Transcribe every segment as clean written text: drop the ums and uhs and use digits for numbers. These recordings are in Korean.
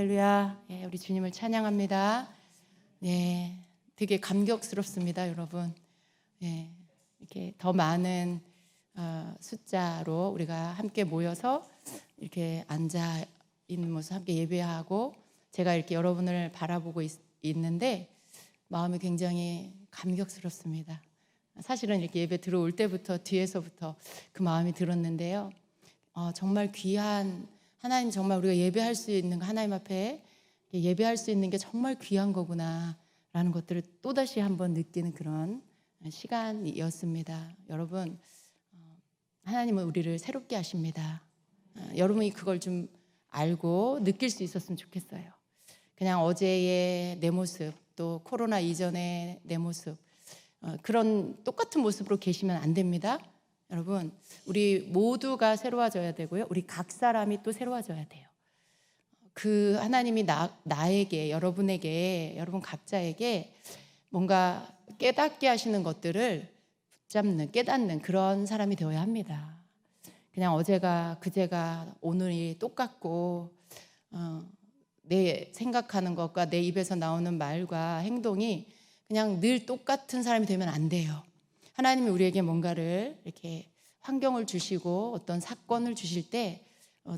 할렐루야. 예, 우리 주님을 찬양합니다. 네, 되게 감격스럽습니다, 여러분. 예, 이렇게 더 많은 숫자로 우리가 함께 모여서 이렇게 앉아 있는 모습 함께 예배하고 제가 이렇게 여러분을 바라보고 있는데 마음이 굉장히 감격스럽습니다. 사실은 이렇게 예배 들어올 때부터 뒤에서부터 그 마음이 들었는데요. 정말 귀한 하나님, 정말 우리가 예배할 수 있는 거, 하나님 앞에 예배할 수 있는 게 정말 귀한 거구나라는 것들을 또다시 한번 느끼는 그런 시간이었습니다. 여러분, 하나님은 우리를 새롭게 하십니다. 여러분이 그걸 좀 알고 느낄 수 있었으면 좋겠어요. 그냥 어제의 내 모습, 또 코로나 이전의 내 모습, 그런 똑같은 모습으로 계시면 안 됩니다. 여러분, 우리 모두가 새로워져야 되고요. 우리 각 사람이 또 새로워져야 돼요. 그 하나님이 나에게, 여러분에게, 여러분 각자에게 뭔가 깨닫게 하시는 것들을 붙잡는, 깨닫는 그런 사람이 되어야 합니다. 그냥 어제가, 그제가, 오늘이 똑같고 내 생각하는 것과 내 입에서 나오는 말과 행동이 그냥 늘 똑같은 사람이 되면 안 돼요. 하나님이 우리에게 뭔가를 이렇게 환경을 주시고 어떤 사건을 주실 때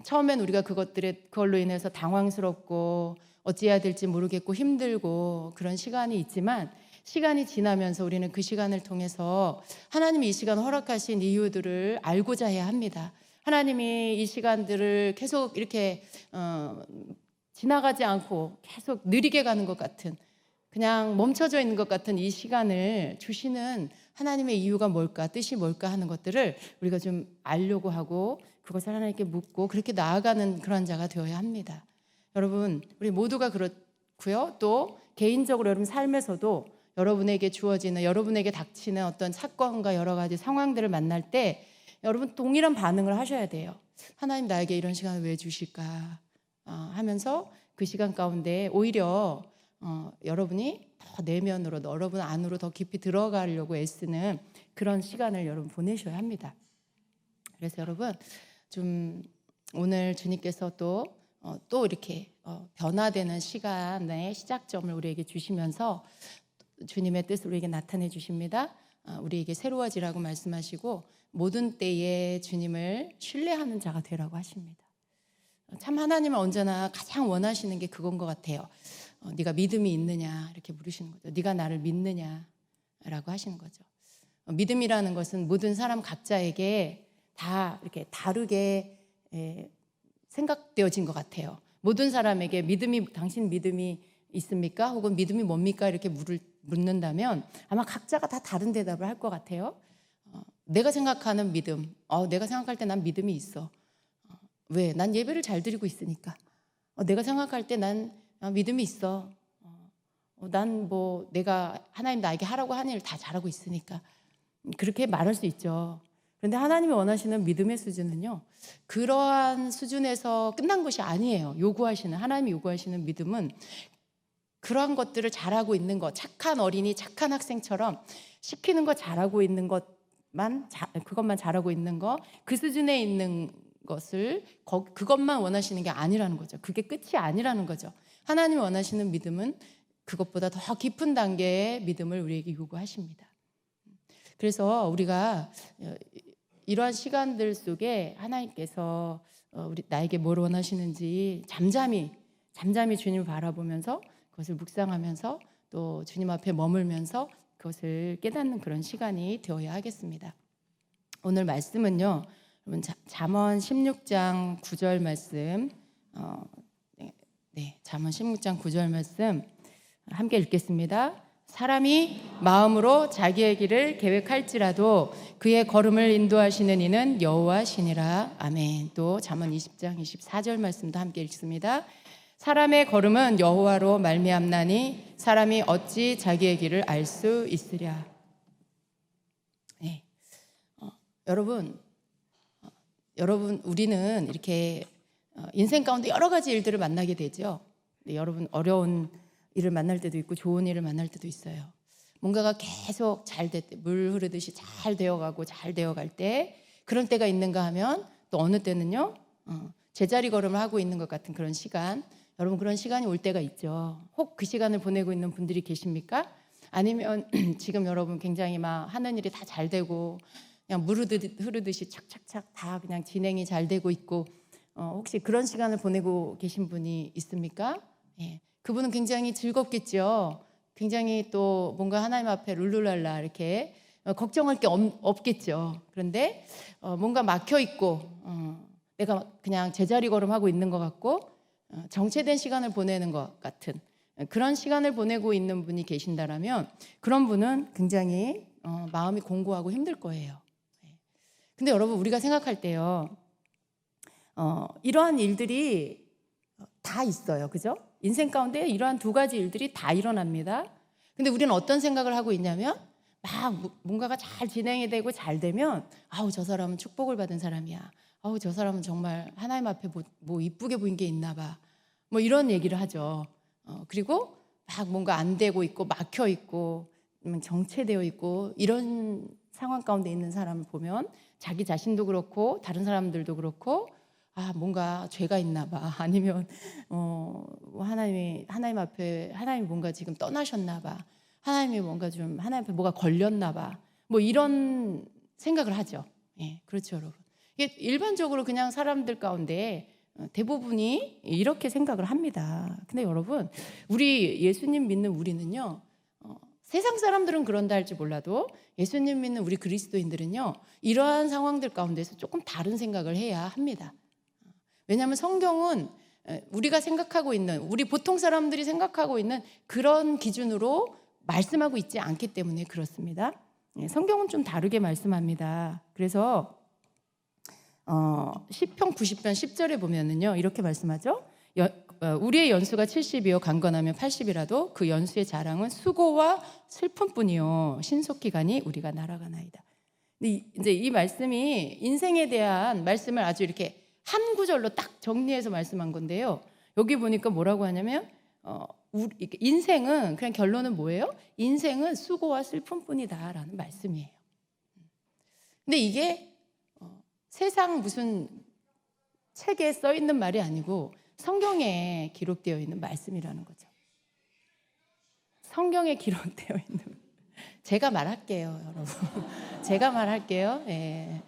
처음엔 우리가 그걸로 인해서 당황스럽고 어찌해야 될지 모르겠고 힘들고 그런 시간이 있지만 시간이 지나면서 우리는 그 시간을 통해서 하나님이 이 시간 허락하신 이유들을 알고자 해야 합니다. 하나님이 이 시간들을 계속 이렇게 지나가지 않고 계속 느리게 가는 것 같은, 그냥 멈춰져 있는 것 같은 이 시간을 주시는 하나님의 이유가 뭘까, 뜻이 뭘까 하는 것들을 우리가 좀 알려고 하고 그것을 하나님께 묻고 그렇게 나아가는 그런 자가 되어야 합니다. 여러분, 우리 모두가 그렇고요. 또 개인적으로 여러분 삶에서도 여러분에게 주어지는, 여러분에게 닥치는 어떤 사건과 여러 가지 상황들을 만날 때 여러분 동일한 반응을 하셔야 돼요. 하나님 나에게 이런 시간을 왜 주실까 하면서 그 시간 가운데 오히려 여러분이 더 내면으로, 여러분 안으로 더 깊이 들어가려고 애쓰는 그런 시간을 여러분 보내셔야 합니다. 그래서 여러분 좀 오늘 주님께서 또 이렇게 변화되는 시간의 시작점을 우리에게 주시면서 주님의 뜻을 우리에게 나타내 주십니다. 우리에게 새로워지라고 말씀하시고 모든 때에 주님을 신뢰하는 자가 되라고 하십니다. 참 하나님은 언제나 가장 원하시는 게 그건 것 같아요. 네가 믿음이 있느냐 이렇게 물으시는 거죠. 네가 나를 믿느냐라고 하시는 거죠. 믿음이라는 것은 모든 사람 각자에게 다 이렇게 다르게 생각되어진 것 같아요. 모든 사람에게 당신 믿음이 있습니까? 혹은 믿음이 뭡니까? 이렇게 묻는다면 아마 각자가 다 다른 대답을 할 것 같아요. 내가 생각하는 믿음, 내가 생각할 때 난 믿음이 있어. 왜? 난 예배를 잘 드리고 있으니까. 내가 생각할 때 난 믿음이 있어. 난 뭐 내가 하나님 나에게 하라고 하는 일 다 잘하고 있으니까. 그렇게 말할 수 있죠. 그런데 하나님이 원하시는 믿음의 수준은요, 그러한 수준에서 끝난 것이 아니에요. 하나님이 요구하시는 믿음은 그러한 것들을 잘하고 있는 것, 착한 어린이, 착한 학생처럼 시키는 거 잘하고 있는 그것만 잘하고 있는 거, 그 수준에 있는 것을 그것만 원하시는 게 아니라는 거죠. 그게 끝이 아니라는 거죠. 하나님이 원하시는 믿음은 그것보다 더 깊은 단계의 믿음을 우리에게 요구하십니다. 그래서 우리가 이러한 시간들 속에 하나님께서 나에게 뭘 원하시는지 잠잠히 주님을 바라보면서 그것을 묵상하면서 또 주님 앞에 머물면서 그것을 깨닫는 그런 시간이 되어야 하겠습니다. 오늘 말씀은요, 여러분 잠언 16장 9절 말씀, 잠언 16장 9절 말씀 함께 읽겠습니다. 사람이 마음으로 자기의 길을 계획할지라도 그의 걸음을 인도하시는 이는 여호와시니라. 아멘. 또 잠언 20장 24절 말씀도 함께 읽습니다. 사람의 걸음은 여호와로 말미암나니 사람이 어찌 자기의 길을 알 수 있으랴. 네. 여러분 우리는 이렇게 인생 가운데 여러 가지 일들을 만나게 되죠. 여러분 어려운 일을 만날 때도 있고 좋은 일을 만날 때도 있어요. 뭔가가 계속 물 흐르듯이 잘 되어가고 잘 되어갈 때 그런 때가 있는가 하면 또 어느 때는요 제자리 걸음을 하고 있는 것 같은 그런 시간, 여러분 그런 시간이 올 때가 있죠. 혹 그 시간을 보내고 있는 분들이 계십니까? 아니면 지금 여러분 굉장히 막 하는 일이 다 잘 되고 그냥 물 흐르듯이 착착착 다 그냥 진행이 잘 되고 있고 혹시 그런 시간을 보내고 계신 분이 있습니까? 예, 그분은 굉장히 즐겁겠죠. 굉장히 또 뭔가 하나님 앞에 룰루랄라 이렇게 걱정할 게 없겠죠. 그런데 뭔가 막혀 있고 내가 그냥 제자리 걸음하고 있는 것 같고 정체된 시간을 보내는 것 같은 그런 시간을 보내고 있는 분이 계신다라면 그런 분은 굉장히 마음이 공고하고 힘들 거예요. 근데 여러분 우리가 생각할 때요, 이러한 일들이 다 있어요, 그죠? 인생 가운데 이러한 두 가지 일들이 다 일어납니다. 근데 우리는 어떤 생각을 하고 있냐면 막 뭔가가 잘 진행이 되고 잘 되면 아우 저 사람은 축복을 받은 사람이야. 아우 저 사람은 정말 하나님 앞에 뭐 이쁘게 보인 게 있나 봐. 뭐 이런 얘기를 하죠. 그리고 막 뭔가 안 되고 있고 막혀 있고 정체되어 있고 이런 상황 가운데 있는 사람을 보면 자기 자신도 그렇고 다른 사람들도 그렇고 뭔가 죄가 있나 봐. 아니면 하나님 앞에 하나님이 뭔가 지금 떠나셨나 봐. 하나님이 뭔가 좀 하나님 앞에 뭐가 걸렸나 봐. 뭐 이런 생각을 하죠. 예, 그렇죠, 여러분. 이게 일반적으로 그냥 사람들 가운데 대부분이 이렇게 생각을 합니다. 근데 여러분, 우리 예수님 믿는 우리는요, 세상 사람들은 그런다 할지 몰라도 예수님 믿는 우리 그리스도인들은요, 이러한 상황들 가운데서 조금 다른 생각을 해야 합니다. 왜냐하면 성경은 우리가 생각하고 있는, 우리 보통 사람들이 생각하고 있는 그런 기준으로 말씀하고 있지 않기 때문에 그렇습니다. 성경은 좀 다르게 말씀합니다. 그래서 시편 90편 10절에 보면은요 이렇게 말씀하죠. 우리의 연수가 70이요 강건하면 80이라도 그 연수의 자랑은 수고와 슬픔뿐이요 신속히 가니 우리가 날아가나이다. 근데 이제 이 말씀이 인생에 대한 말씀을 아주 이렇게 한 구절로 딱 정리해서 말씀한 건데요. 여기 보니까 뭐라고 하냐면 인생은 그냥 결론은 뭐예요? 인생은 수고와 슬픔뿐이다라는 말씀이에요. 근데 이게 세상 무슨 책에 써 있는 말이 아니고 성경에 기록되어 있는 말씀이라는 거죠. 성경에 기록되어 있는 제가 말할게요, 여러분. 제가 말할게요. 예.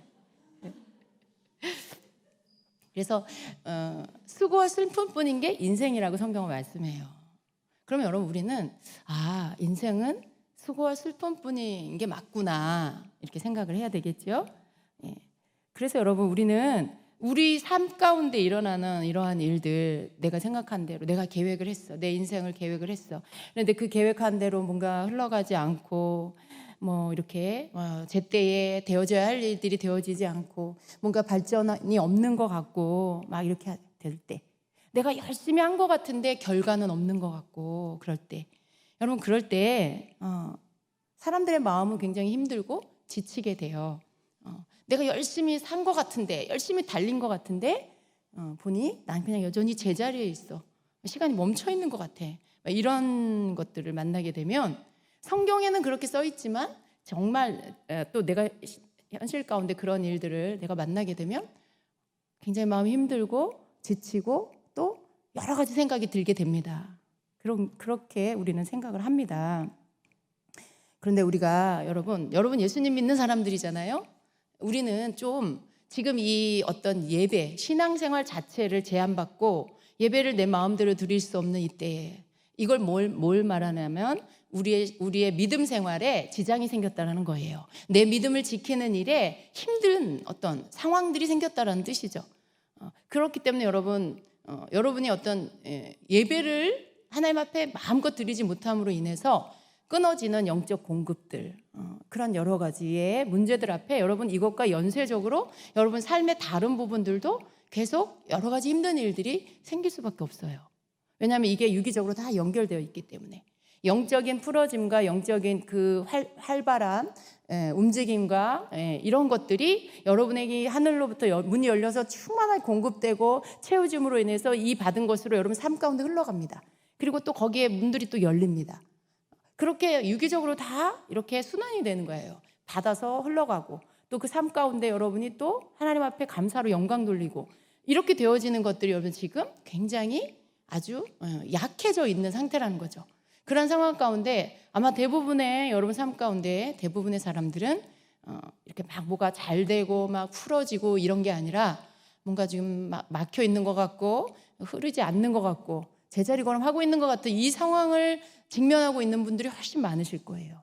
그래서 수고와 슬픔뿐인 게 인생이라고 성경은 말씀해요. 그러면 여러분 우리는 인생은 수고와 슬픔뿐인 게 맞구나 이렇게 생각을 해야 되겠죠. 예. 그래서 여러분 우리는 우리 삶 가운데 일어나는 이러한 일들 내가 생각한 대로 내가 계획을 했어. 내 인생을 계획을 했어. 그런데 그 계획한 대로 뭔가 흘러가지 않고 뭐 이렇게 제때에 되어져야 할 일들이 되어지지 않고 뭔가 발전이 없는 것 같고 막 이렇게 될 때 내가 열심히 한 것 같은데 결과는 없는 것 같고 그럴 때 여러분 그럴 때 사람들의 마음은 굉장히 힘들고 지치게 돼요. 내가 열심히 산 것 같은데 열심히 달린 것 같은데 보니 난 그냥 여전히 제자리에 있어. 시간이 멈춰 있는 것 같아. 이런 것들을 만나게 되면 성경에는 그렇게 써 있지만 정말 또 내가 현실 가운데 그런 일들을 내가 만나게 되면 굉장히 마음이 힘들고 지치고 또 여러 가지 생각이 들게 됩니다. 그렇게 우리는 생각을 합니다. 그런데 우리가 여러분 예수님 믿는 사람들이잖아요. 우리는 좀 지금 이 어떤 예배, 신앙생활 자체를 제한받고 예배를 내 마음대로 드릴 수 없는 이때에 이걸 뭘 말하냐면 우리의 믿음 생활에 지장이 생겼다는 거예요. 내 믿음을 지키는 일에 힘든 어떤 상황들이 생겼다는 뜻이죠. 그렇기 때문에 여러분이 어떤 예배를 하나님 앞에 마음껏 드리지 못함으로 인해서 끊어지는 영적 공급들, 그런 여러 가지의 문제들 앞에 여러분 이것과 연쇄적으로 여러분 삶의 다른 부분들도 계속 여러 가지 힘든 일들이 생길 수밖에 없어요. 왜냐하면 이게 유기적으로 다 연결되어 있기 때문에 영적인 풀어짐과 영적인 그 활발한 움직임과 이런 것들이 여러분에게 하늘로부터 문이 열려서 충만하게 공급되고 채워짐으로 인해서 이 받은 것으로 여러분 삶 가운데 흘러갑니다. 그리고 또 거기에 문들이 또 열립니다. 그렇게 유기적으로 다 이렇게 순환이 되는 거예요. 받아서 흘러가고 또 그 삶 가운데 여러분이 또 하나님 앞에 감사로 영광 돌리고 이렇게 되어지는 것들이 여러분 지금 굉장히 아주 약해져 있는 상태라는 거죠. 그런 상황 가운데 아마 대부분의 여러분 삶 가운데 대부분의 사람들은 이렇게 막 뭐가 잘 되고 막 풀어지고 이런 게 아니라 뭔가 지금 막 막혀 있는 것 같고 흐르지 않는 것 같고 제자리 걸음하고 있는 것 같은 이 상황을 직면하고 있는 분들이 훨씬 많으실 거예요.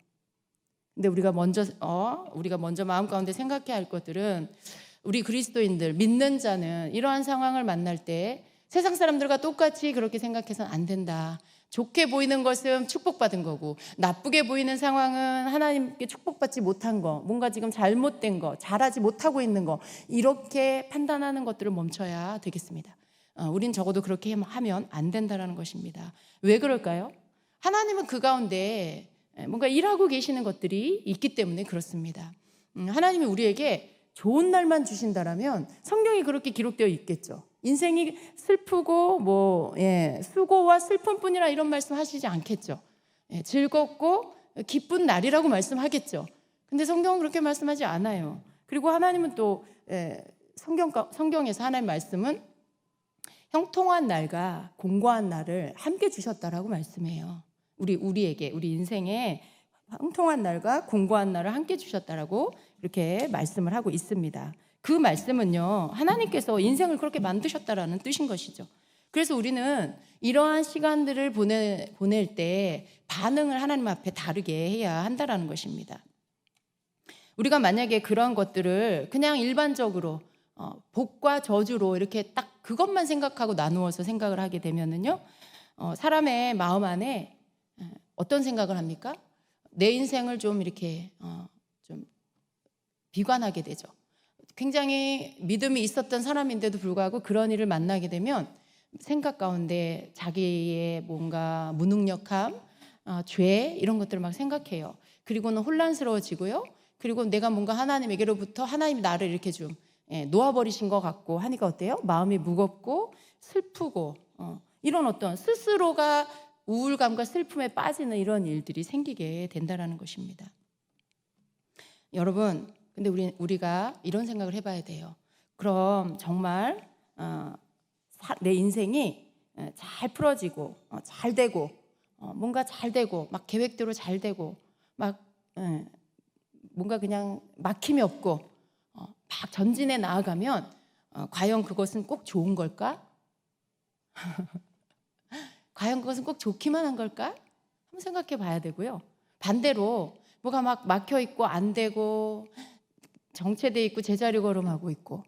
근데 우리가 먼저 마음 가운데 생각해야 할 것들은 우리 그리스도인들 믿는 자는 이러한 상황을 만날 때 세상 사람들과 똑같이 그렇게 생각해서는 안 된다. 좋게 보이는 것은 축복받은 거고 나쁘게 보이는 상황은 하나님께 축복받지 못한 거, 뭔가 지금 잘못된 거, 잘하지 못하고 있는 거, 이렇게 판단하는 것들을 멈춰야 되겠습니다. 우린 적어도 그렇게 하면 안 된다는 것입니다. 왜 그럴까요? 하나님은 그 가운데 뭔가 일하고 계시는 것들이 있기 때문에 그렇습니다. 하나님이 우리에게 좋은 날만 주신다라면 성경이 그렇게 기록되어 있겠죠. 인생이 슬프고 수고와 슬픔뿐이라 이런 말씀 하시지 않겠죠. 즐겁고 기쁜 날이라고 말씀하겠죠. 근데 성경은 그렇게 말씀하지 않아요. 그리고 하나님은 또 성경에서 하나님 말씀은 형통한 날과 공고한 날을 함께 주셨다라고 말씀해요. 우리에게 우리 인생에 형통한 날과 공고한 날을 함께 주셨다라고 이렇게 말씀을 하고 있습니다. 그 말씀은요, 하나님께서 인생을 그렇게 만드셨다라는 뜻인 것이죠. 그래서 우리는 이러한 시간들을 보낼 때 반응을 하나님 앞에 다르게 해야 한다라는 것입니다. 우리가 만약에 그러한 것들을 그냥 일반적으로 복과 저주로 이렇게 딱 그것만 생각하고 나누어서 생각을 하게 되면은요, 사람의 마음 안에 어떤 생각을 합니까? 내 인생을 좀 이렇게 좀 비관하게 되죠. 굉장히 믿음이 있었던 사람인데도 불구하고 그런 일을 만나게 되면 생각 가운데 자기의 뭔가 무능력함, 죄 이런 것들을 막 생각해요. 그리고는 혼란스러워지고요. 그리고 내가 뭔가 하나님에게로부터 하나님이 나를 이렇게 좀 놓아버리신 것 같고 하니까 어때요? 마음이 무겁고 슬프고 이런 어떤 스스로가 우울감과 슬픔에 빠지는 이런 일들이 생기게 된다는 것입니다. 여러분, 근데 우리가 이런 생각을 해봐야 돼요. 그럼 정말 내 인생이 잘 풀어지고 잘 되고 뭔가 잘 되고 막 계획대로 잘 되고 막 뭔가 그냥 막힘이 없고 막 전진해 나아가면 과연 그것은 꼭 좋은 걸까? 과연 그것은 꼭 좋기만 한 걸까? 한번 생각해 봐야 되고요. 반대로 뭐가 막 막혀 있고 안 되고 정체돼 있고 제자리 걸음하고 있고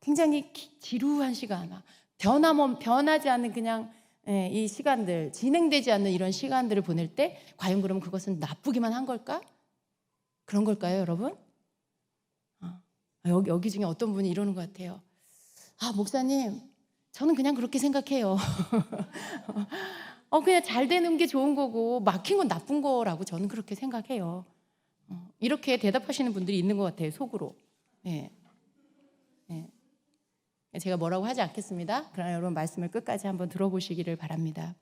굉장히 지루한 시간, 변하지 않는 그냥 이 시간들, 진행되지 않는 이런 시간들을 보낼 때 과연 그럼 그것은 나쁘기만 한 걸까? 그런 걸까요, 여러분? 여기 중에 어떤 분이 이러는 것 같아요. 목사님, 저는 그냥 그렇게 생각해요. 그냥 잘 되는 게 좋은 거고 막힌 건 나쁜 거라고 저는 그렇게 생각해요. 이렇게 대답하시는 분들이 있는 것 같아요, 속으로. 제가 뭐라고 하지 않겠습니다. 그러나 여러분 말씀을 끝까지 한번 들어보시기를 바랍니다.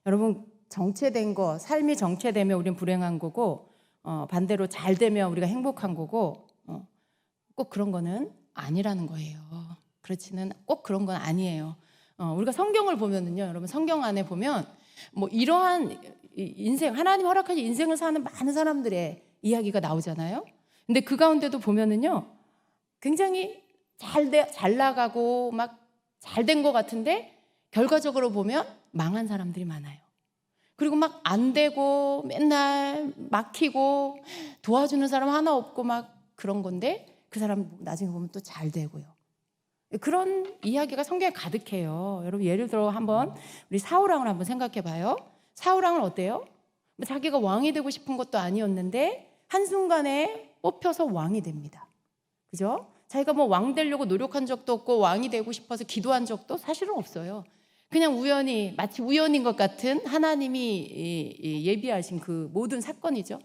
여러분, 정체된 거, 삶이 정체되면 우리는 불행한 거고 반대로 잘 되면 우리가 행복한 거고 꼭 그런 거는 아니라는 거예요. 그렇지는 꼭 그런 건 아니에요. 우리가 성경을 보면은요, 여러분 성경 안에 보면 뭐 이러한 인생, 하나님 허락하신 인생을 사는 많은 사람들의 이야기가 나오잖아요. 근데 그 가운데도 보면은요, 굉장히 잘 나가고 막 잘 된 것 같은데 결과적으로 보면 망한 사람들이 많아요. 그리고 막 안 되고 맨날 막히고 도와주는 사람 하나 없고 막 그런 건데 그 사람 나중에 보면 또 잘 되고요. 그런 이야기가 성경에 가득해요. 여러분 예를 들어 한번 우리 사울왕을 한번 생각해 봐요. 사울왕은 어때요? 자기가 왕이 되고 싶은 것도 아니었는데 한순간에 뽑혀서 왕이 됩니다. 그죠? 자기가 뭐 왕 되려고 노력한 적도 없고 왕이 되고 싶어서 기도한 적도 사실은 없어요. 그냥 우연히, 마치 우연인 것 같은 하나님이 예비하신 그 모든 사건이죠.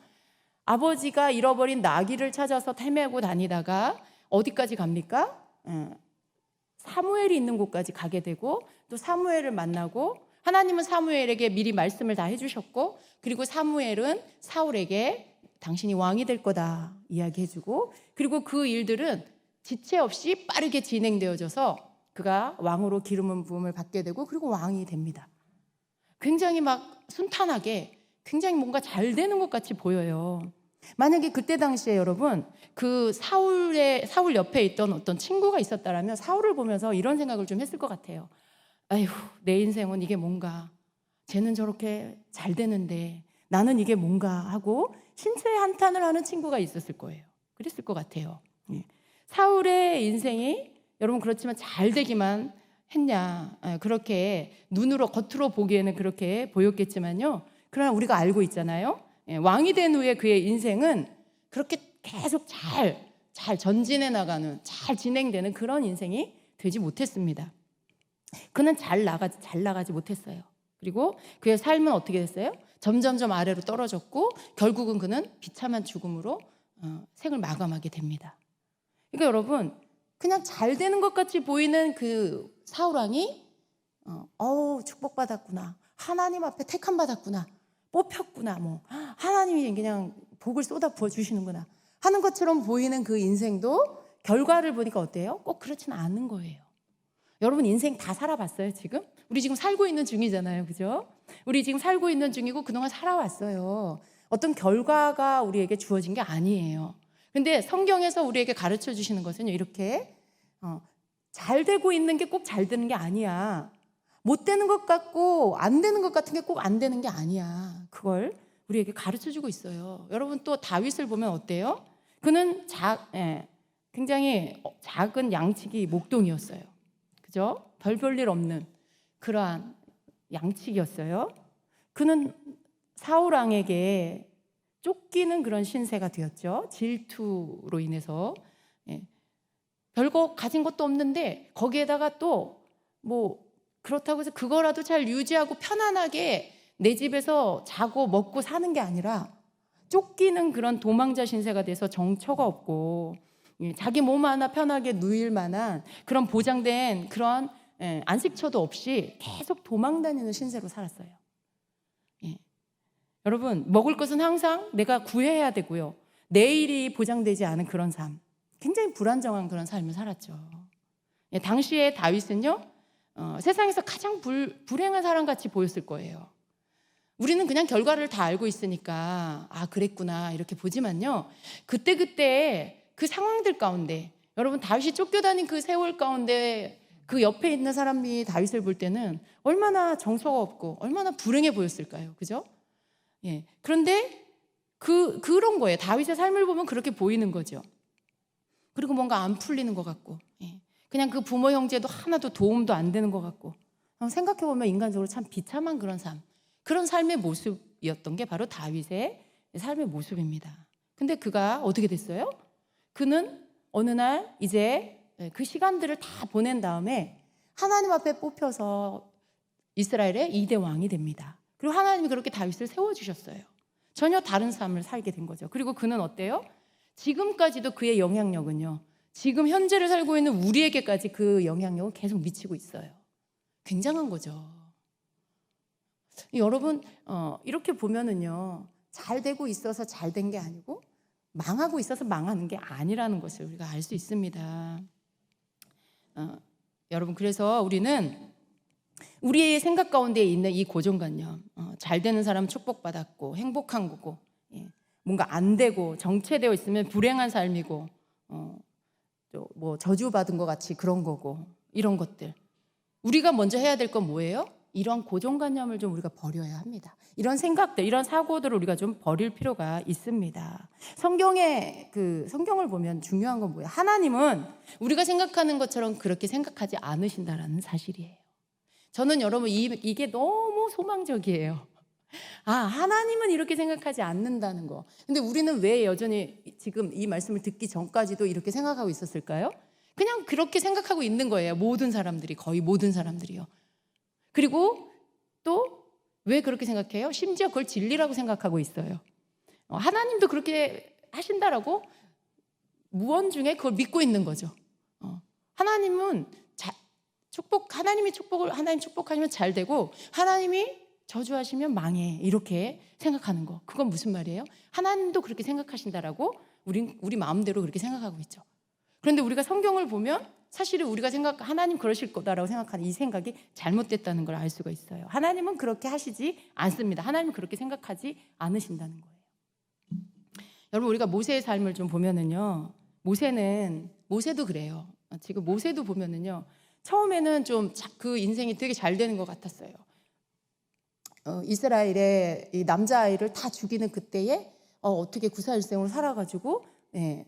아버지가 잃어버린 나귀를 찾아서 헤매고 다니다가 어디까지 갑니까? 사무엘이 있는 곳까지 가게 되고 또 사무엘을 만나고 하나님은 사무엘에게 미리 말씀을 다 해주셨고 그리고 사무엘은 사울에게 당신이 왕이 될 거다 이야기해주고 그리고 그 일들은 지체 없이 빠르게 진행되어져서 그가 왕으로 기름 부음을 받게 되고 그리고 왕이 됩니다. 굉장히 막 순탄하게 굉장히 뭔가 잘 되는 것 같이 보여요. 만약에 그때 당시에 여러분 그 사울 옆에 있던 어떤 친구가 있었다라면 사울을 보면서 이런 생각을 좀 했을 것 같아요. 아휴, 내 인생은 이게 뭔가, 쟤는 저렇게 잘 되는데 나는 이게 뭔가 하고 신체 한탄을 하는 친구가 있었을 거예요. 그랬을 것 같아요. 사울의 인생이 여러분 그렇지만 잘 되기만 했냐, 그렇게 눈으로 겉으로 보기에는 그렇게 보였겠지만요, 그러나 우리가 알고 있잖아요. 왕이 된 후에 그의 인생은 그렇게 계속 잘 전진해 나가는, 잘 진행되는 그런 인생이 되지 못했습니다. 그는 잘 나가지 못했어요. 그리고 그의 삶은 어떻게 됐어요? 점점점 아래로 떨어졌고 결국은 그는 비참한 죽음으로 생을 마감하게 됩니다. 그러니까 여러분 그냥 잘 되는 것 같이 보이는 그 사울왕이 축복받았구나, 하나님 앞에 택함 받았구나, 뽑혔구나, 뭐 하나님이 그냥 복을 쏟아 부어 주시는구나 하는 것처럼 보이는 그 인생도 결과를 보니까 어때요? 꼭 그렇지는 않은 거예요. 여러분 인생 다 살아봤어요 지금? 우리 지금 살고 있는 중이잖아요, 그죠? 우리 지금 살고 있는 중이고 그동안 살아왔어요. 어떤 결과가 우리에게 주어진 게 아니에요. 근데 성경에서 우리에게 가르쳐 주시는 것은 이렇게 잘 되고 있는 게 꼭 잘 되는 게 아니야. 못 되는 것 같고 안 되는 것 같은 게 꼭 안 되는 게 아니야. 그걸 우리에게 가르쳐 주고 있어요. 여러분 또 다윗을 보면 어때요? 그는 굉장히 작은 양치기 목동이었어요. 그죠? 별일 없는 그러한 양치기였어요. 그는 사울왕에게 쫓기는 그런 신세가 되었죠. 질투로 인해서. 별거 가진 것도 없는데 거기에다가 또 뭐 그렇다고 해서 그거라도 잘 유지하고 편안하게 내 집에서 자고 먹고 사는 게 아니라 쫓기는 그런 도망자 신세가 돼서 정처가 없고 자기 몸 하나 편하게 누일 만한 그런 보장된 그런 안식처도 없이 계속 도망다니는 신세로 살았어요. 여러분 먹을 것은 항상 내가 구해야 되고요, 내일이 보장되지 않은 그런 삶, 굉장히 불안정한 그런 삶을 살았죠. 당시에 다윗은요 세상에서 가장 불행한 사람같이 보였을 거예요. 우리는 그냥 결과를 다 알고 있으니까 그랬구나 이렇게 보지만요, 그때 그 상황들 가운데 여러분 다윗이 쫓겨다닌 그 세월 가운데 그 옆에 있는 사람이 다윗을 볼 때는 얼마나 정서가 없고 얼마나 불행해 보였을까요? 그죠? 그런데 그런 거예요. 다윗의 삶을 보면 그렇게 보이는 거죠. 그리고 뭔가 안 풀리는 것 같고 그냥 그 부모 형제도 하나도 도움도 안 되는 것 같고 생각해보면 인간적으로 참 비참한 그런 삶의 모습이었던 게 바로 다윗의 삶의 모습입니다. 근데 그가 어떻게 됐어요? 그는 어느 날 이제 그 시간들을 다 보낸 다음에 하나님 앞에 뽑혀서 이스라엘의 2대 왕이 됩니다. 그리고 하나님이 그렇게 다윗을 세워주셨어요. 전혀 다른 삶을 살게 된 거죠. 그리고 그는 어때요? 지금까지도 그의 영향력은요, 지금 현재를 살고 있는 우리에게까지 그 영향력은 계속 미치고 있어요. 굉장한 거죠. 여러분 이렇게 보면은요, 잘 되고 있어서 잘 된 게 아니고 망하고 있어서 망하는 게 아니라는 것을 우리가 알 수 있습니다. 여러분 그래서 우리는 우리의 생각 가운데 있는 이 고정관념, 잘 되는 사람은 축복받았고 행복한 거고, 뭔가 안 되고 정체되어 있으면 불행한 삶이고 뭐 저주받은 것 같이 그런 거고, 이런 것들 우리가 먼저 해야 될 건 뭐예요? 이런 고정관념을 좀 우리가 버려야 합니다. 이런 생각들, 이런 사고들을 우리가 좀 버릴 필요가 있습니다. 성경을 보면 중요한 건 뭐예요? 하나님은 우리가 생각하는 것처럼 그렇게 생각하지 않으신다라는 사실이에요. 저는 여러분 이게 너무 소망적이에요. 하나님은 이렇게 생각하지 않는다는 거. 근데 우리는 왜 여전히 지금 이 말씀을 듣기 전까지도 이렇게 생각하고 있었을까요? 그냥 그렇게 생각하고 있는 거예요. 모든 사람들이, 거의 모든 사람들이요. 그리고 또 왜 그렇게 생각해요? 심지어 그걸 진리라고 생각하고 있어요. 하나님도 그렇게 하신다라고 무언중에 그걸 믿고 있는 거죠. 하나님은 하나님 축복하시면 잘 되고 하나님이 저주하시면 망해, 이렇게 생각하는 거. 그건 무슨 말이에요? 하나님도 그렇게 생각하신다라고 우리 마음대로 그렇게 생각하고 있죠. 그런데 우리가 성경을 보면 사실은 우리가 하나님 그러실 거다라고 생각하는 이 생각이 잘못됐다는 걸 알 수가 있어요. 하나님은 그렇게 하시지 않습니다. 하나님은 그렇게 생각하지 않으신다는 거예요. 여러분, 우리가 모세의 삶을 좀 보면은요, 모세도 그래요. 지금 모세도 보면은요, 처음에는 좀 그 인생이 되게 잘 되는 것 같았어요. 이스라엘의 이 남자아이를 다 죽이는 그때에 어떻게 구사일생으로 살아가지고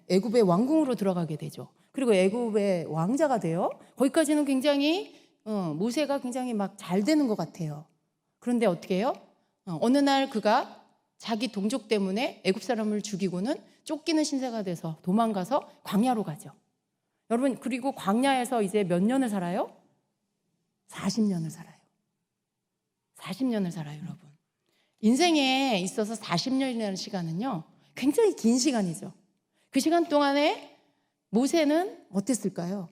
애굽의 왕궁으로 들어가게 되죠. 그리고 애굽의 왕자가 돼요. 거기까지는 굉장히 모세가 굉장히 막 잘 되는 것 같아요. 그런데 어떻게 해요? 어느 날 그가 자기 동족 때문에 애굽 사람을 죽이고는 쫓기는 신세가 돼서 도망가서 광야로 가죠. 여러분, 그리고 광야에서 이제 몇 년을 살아요? 40년을 살아요. 40년을 살아요, 여러분. 인생에 있어서 40년이라는 시간은요, 굉장히 긴 시간이죠. 그 시간 동안에 모세는 어땠을까요?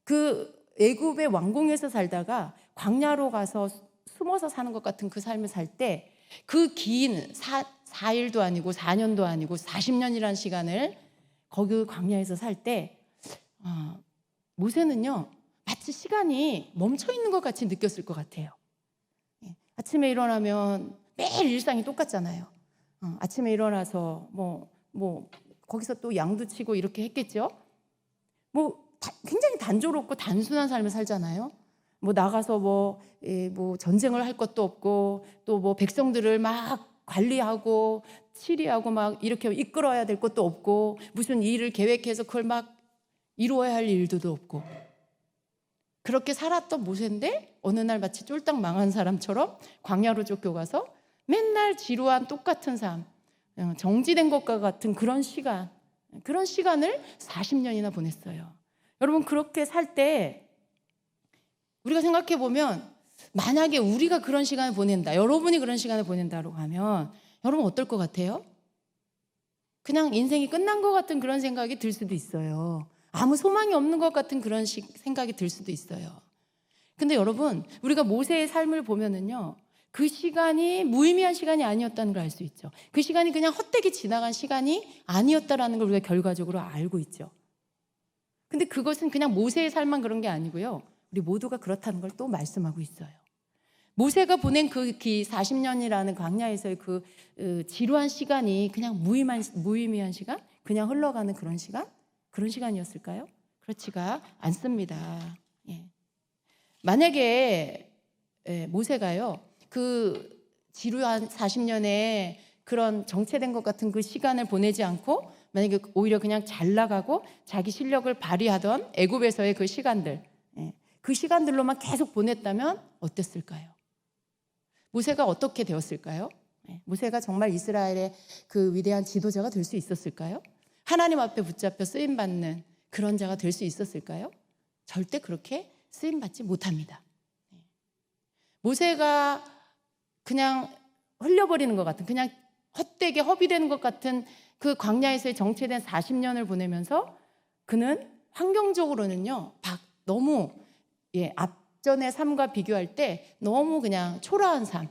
그 애굽의 왕궁에서 살다가 광야로 가서 숨어서 사는 것 같은 그 삶을 살 때 그 긴 4일도 아니고 4년도 아니고 40년이라는 시간을 거기 광야에서 살 때 모세는요, 마치 시간이 멈춰 있는 것 같이 느꼈을 것 같아요. 아침에 일어나면 매일 일상이 똑같잖아요. 아침에 일어나서 거기서 또 양도 치고 이렇게 했겠죠. 굉장히 단조롭고 단순한 삶을 살잖아요. 나가서 전쟁을 할 것도 없고 또 백성들을 막 관리하고 치리하고 막 이렇게 이끌어야 될 것도 없고 무슨 일을 계획해서 그걸 막 이루어야 할 일도 없고 그렇게 살았던 모세인데 어느 날 마치 쫄딱 망한 사람처럼 광야로 쫓겨가서 맨날 지루한 똑같은 삶, 정지된 것과 같은 그런 시간을 40년이나 보냈어요. 여러분, 그렇게 살 때 우리가 생각해 보면 만약에 우리가 그런 시간을 보낸다, 여러분이 그런 시간을 보낸다고 하면 여러분 어떨 것 같아요? 그냥 인생이 끝난 것 같은 그런 생각이 들 수도 있어요. 아무 소망이 없는 것 같은 그런 생각이 들 수도 있어요. 근데 여러분, 우리가 모세의 삶을 보면은요, 그 시간이 무의미한 시간이 아니었다는 걸 알 수 있죠. 그 시간이 그냥 헛되게 지나간 시간이 아니었다라는 걸 우리가 결과적으로 알고 있죠. 근데 그것은 그냥 모세의 삶만 그런 게 아니고요, 우리 모두가 그렇다는 걸 또 말씀하고 있어요. 모세가 보낸 그 40년이라는 광야에서의 그 지루한 시간이 그냥 무의미한 시간, 그냥 흘러가는 그런 시간이었을까요? 그렇지가 않습니다. 만약에 모세가요, 그 지루한 40년의 그런 정체된 것 같은 그 시간을 보내지 않고 만약에 오히려 그냥 잘 나가고 자기 실력을 발휘하던 애굽에서의 그 시간들, 그 시간들로만 계속 보냈다면 어땠을까요? 모세가 어떻게 되었을까요? 모세가 정말 이스라엘의 그 위대한 지도자가 될 수 있었을까요? 하나님 앞에 붙잡혀 쓰임받는 그런 자가 될 수 있었을까요? 절대 그렇게 쓰임받지 못합니다. 모세가 그냥 흘려버리는 것 같은, 그냥 헛되게 허비되는 것 같은 그 광야에서의 정체된 40년을 보내면서 그는 환경적으로는요, 너무 앞전의 삶과 비교할 때 너무 그냥 초라한 삶,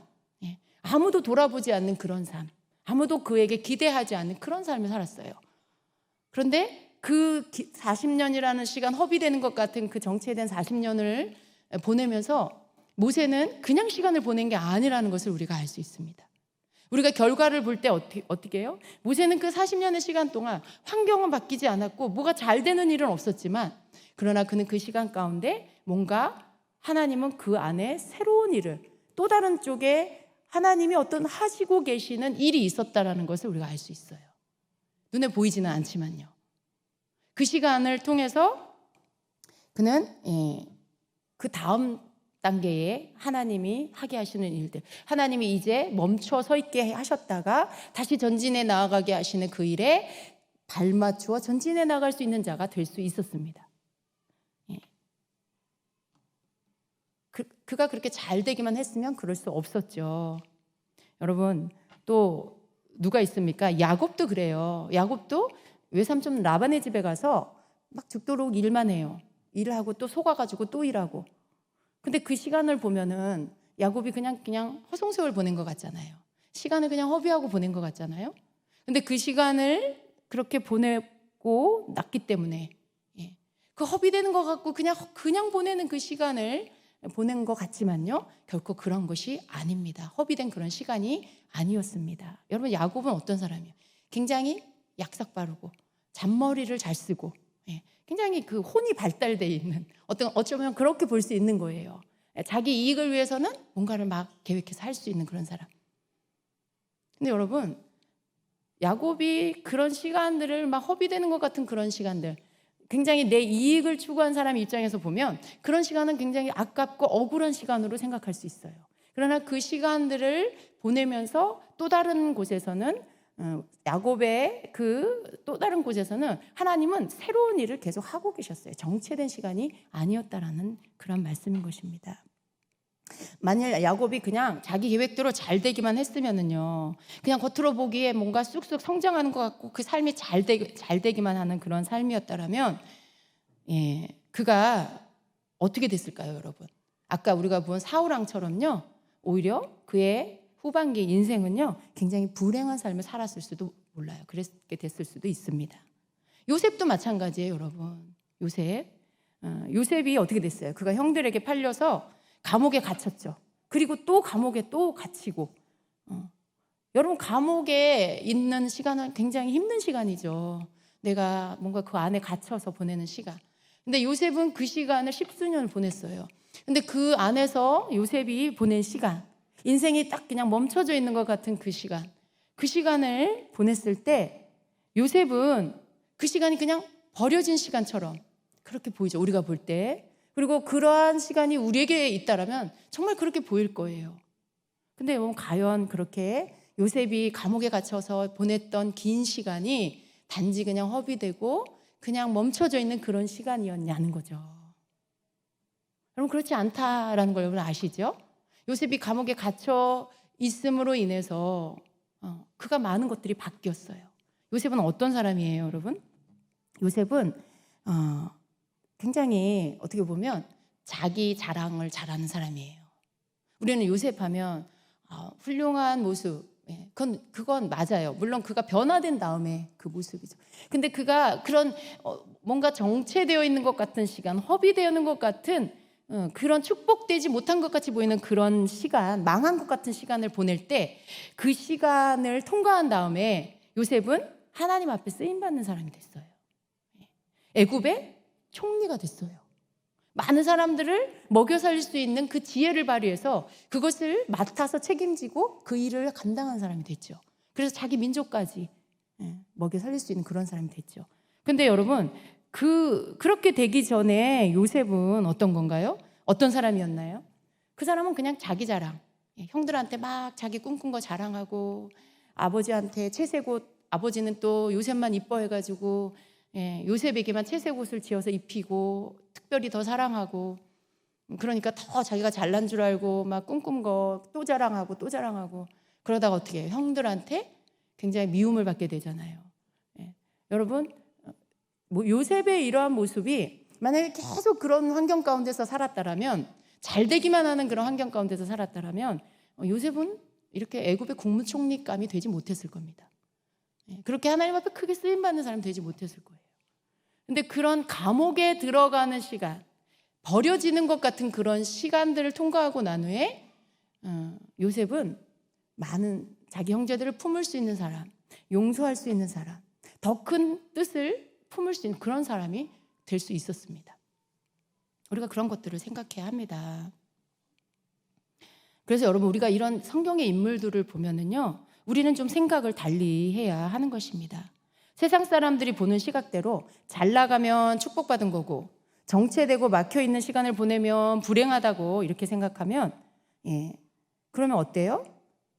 아무도 돌아보지 않는 그런 삶, 아무도 그에게 기대하지 않는 그런 삶을 살았어요. 그런데 그 40년이라는 시간, 허비되는 것 같은 그 정체된 40년을 보내면서 모세는 그냥 시간을 보낸 게 아니라는 것을 우리가 알 수 있습니다. 우리가 결과를 볼 때 어떻게 해요? 모세는 그 40년의 시간 동안 환경은 바뀌지 않았고 뭐가 잘 되는 일은 없었지만, 그러나 그는 그 시간 가운데 뭔가 하나님은 그 안에 새로운 일을, 또 다른 쪽에 하나님이 어떤 하시고 계시는 일이 있었다라는 것을 우리가 알 수 있어요. 눈에 보이지는 않지만요. 그 시간을 통해서 그는 그 다음 단계에 하나님이 하게 하시는 일들, 하나님이 이제 멈춰 서 있게 하셨다가 다시 전진해 나아가게 하시는 그 일에 발맞추어 전진해 나갈 수 있는 자가 될 수 있었습니다. 그가 그렇게 잘 되기만 했으면 그럴 수 없었죠. 여러분, 또 누가 있습니까? 야곱도 그래요. 야곱도 외삼촌 라반의 집에 가서 막 죽도록 일만 해요. 일을 하고 또 속아가지고 또 일하고. 근데 그 시간을 보면은 야곱이 그냥 허송세월 보낸 것 같잖아요. 시간을 그냥 허비하고 보낸 것 같잖아요. 근데 그 시간을 그렇게 보내고 났기 때문에 그 허비되는 것 같고 그냥 보내는 그 시간을 보낸 것 같지만요, 결코 그런 것이 아닙니다. 허비된 그런 시간이 아니었습니다. 여러분, 야곱은 어떤 사람이에요? 굉장히 약삭 빠르고 잔머리를 잘 쓰고, 굉장히 그 혼이 발달되어 있는, 어쩌면 그렇게 볼 수 있는 거예요. 자기 이익을 위해서는 뭔가를 막 계획해서 할 수 있는 그런 사람. 근데 여러분, 야곱이 그런 시간들을 막 허비되는 것 같은 그런 시간들, 굉장히 내 이익을 추구한 사람 입장에서 보면 그런 시간은 굉장히 아깝고 억울한 시간으로 생각할 수 있어요. 그러나 그 시간들을 보내면서 또 다른 곳에서는, 야곱의 그 또 다른 곳에서는 하나님은 새로운 일을 계속 하고 계셨어요. 정체된 시간이 아니었다라는 그런 말씀인 것입니다. 만일 야곱이 그냥 자기 계획대로 잘 되기만 했으면은요, 그냥 겉으로 보기에 뭔가 쑥쑥 성장하는 것 같고 그 삶이 잘 되기만 하는 그런 삶이었다라면, 그가 어떻게 됐을까요, 여러분? 아까 우리가 본 사울왕처럼요, 오히려 그의 후반기 인생은요, 굉장히 불행한 삶을 살았을 수도 몰라요. 그렇게 됐을 수도 있습니다. 요셉도 마찬가지예요, 여러분. 요셉이 어떻게 됐어요? 그가 형들에게 팔려서 감옥에 갇혔죠. 그리고 또 감옥에 또 갇히고. 여러분, 감옥에 있는 시간은 굉장히 힘든 시간이죠. 내가 뭔가 그 안에 갇혀서 보내는 시간. 근데 요셉은 그 시간을 10수년을 보냈어요. 근데 그 안에서 요셉이 보낸 시간, 인생이 딱 그냥 멈춰져 있는 것 같은 그 시간을 보냈을 때 요셉은 그 시간이 그냥 버려진 시간처럼 그렇게 보이죠, 우리가 볼 때. 그리고 그러한 시간이 우리에게 있다라면 정말 그렇게 보일 거예요. 근데 과연 그렇게 요셉이 감옥에 갇혀서 보냈던 긴 시간이 단지 그냥 허비되고 그냥 멈춰져 있는 그런 시간이었냐는 거죠. 여러분, 그렇지 않다라는 걸 여러분 아시죠? 요셉이 감옥에 갇혀 있음으로 인해서 그가 많은 것들이 바뀌었어요. 요셉은 어떤 사람이에요, 여러분? 요셉은 굉장히 어떻게 보면 자기 자랑을 잘하는 사람이에요. 우리는 요셉 하면 훌륭한 모습, 그건 맞아요. 물론 그가 변화된 다음에 그 모습이죠. 근데 그가 그런 뭔가 정체되어 있는 것 같은 시간, 허비되어 있는 것 같은 그런 축복되지 못한 것 같이 보이는 그런 시간, 망한 것 같은 시간을 보낼 때 그 시간을 통과한 다음에 요셉은 하나님 앞에 쓰임받는 사람이 됐어요. 애굽의 총리가 됐어요. 많은 사람들을 먹여 살릴 수 있는 그 지혜를 발휘해서 그것을 맡아서 책임지고 그 일을 감당한 사람이 됐죠. 그래서 자기 민족까지 먹여 살릴 수 있는 그런 사람이 됐죠. 근데 여러분, 그렇게 되기 전에 요셉은 어떤 건가요? 어떤 사람이었나요? 그 사람은 그냥 자기 자랑, 형들한테 막 자기 꿈꾼 거 자랑하고, 아버지한테 채색 옷, 아버지는 또 요셉만 이뻐해가지고 요셉에게만 채색 옷을 지어서 입히고 특별히 더 사랑하고, 그러니까 더 자기가 잘난 줄 알고 막 꿈꾼 거 또 자랑하고 또 자랑하고, 그러다가 어떻게 해요? 형들한테 굉장히 미움을 받게 되잖아요. 여러분, 요셉의 이러한 모습이 만약에 계속 그런 환경 가운데서 살았다라면, 잘 되기만 하는 그런 환경 가운데서 살았다라면 요셉은 이렇게 애굽의 국무총리감이 되지 못했을 겁니다. 그렇게 하나님 앞에 크게 쓰임받는 사람이 되지 못했을 거예요. 근데 그런 감옥에 들어가는 시간, 버려지는 것 같은 그런 시간들을 통과하고 난 후에 요셉은 많은 자기 형제들을 품을 수 있는 사람, 용서할 수 있는 사람, 더 큰 뜻을 품을 수 있는 그런 사람이 될 수 있었습니다. 우리가 그런 것들을 생각해야 합니다. 그래서 여러분, 우리가 이런 성경의 인물들을 보면은요, 우리는 좀 생각을 달리 해야 하는 것입니다. 세상 사람들이 보는 시각대로 잘 나가면 축복받은 거고, 정체되고 막혀있는 시간을 보내면 불행하다고 이렇게 생각하면, 그러면 어때요?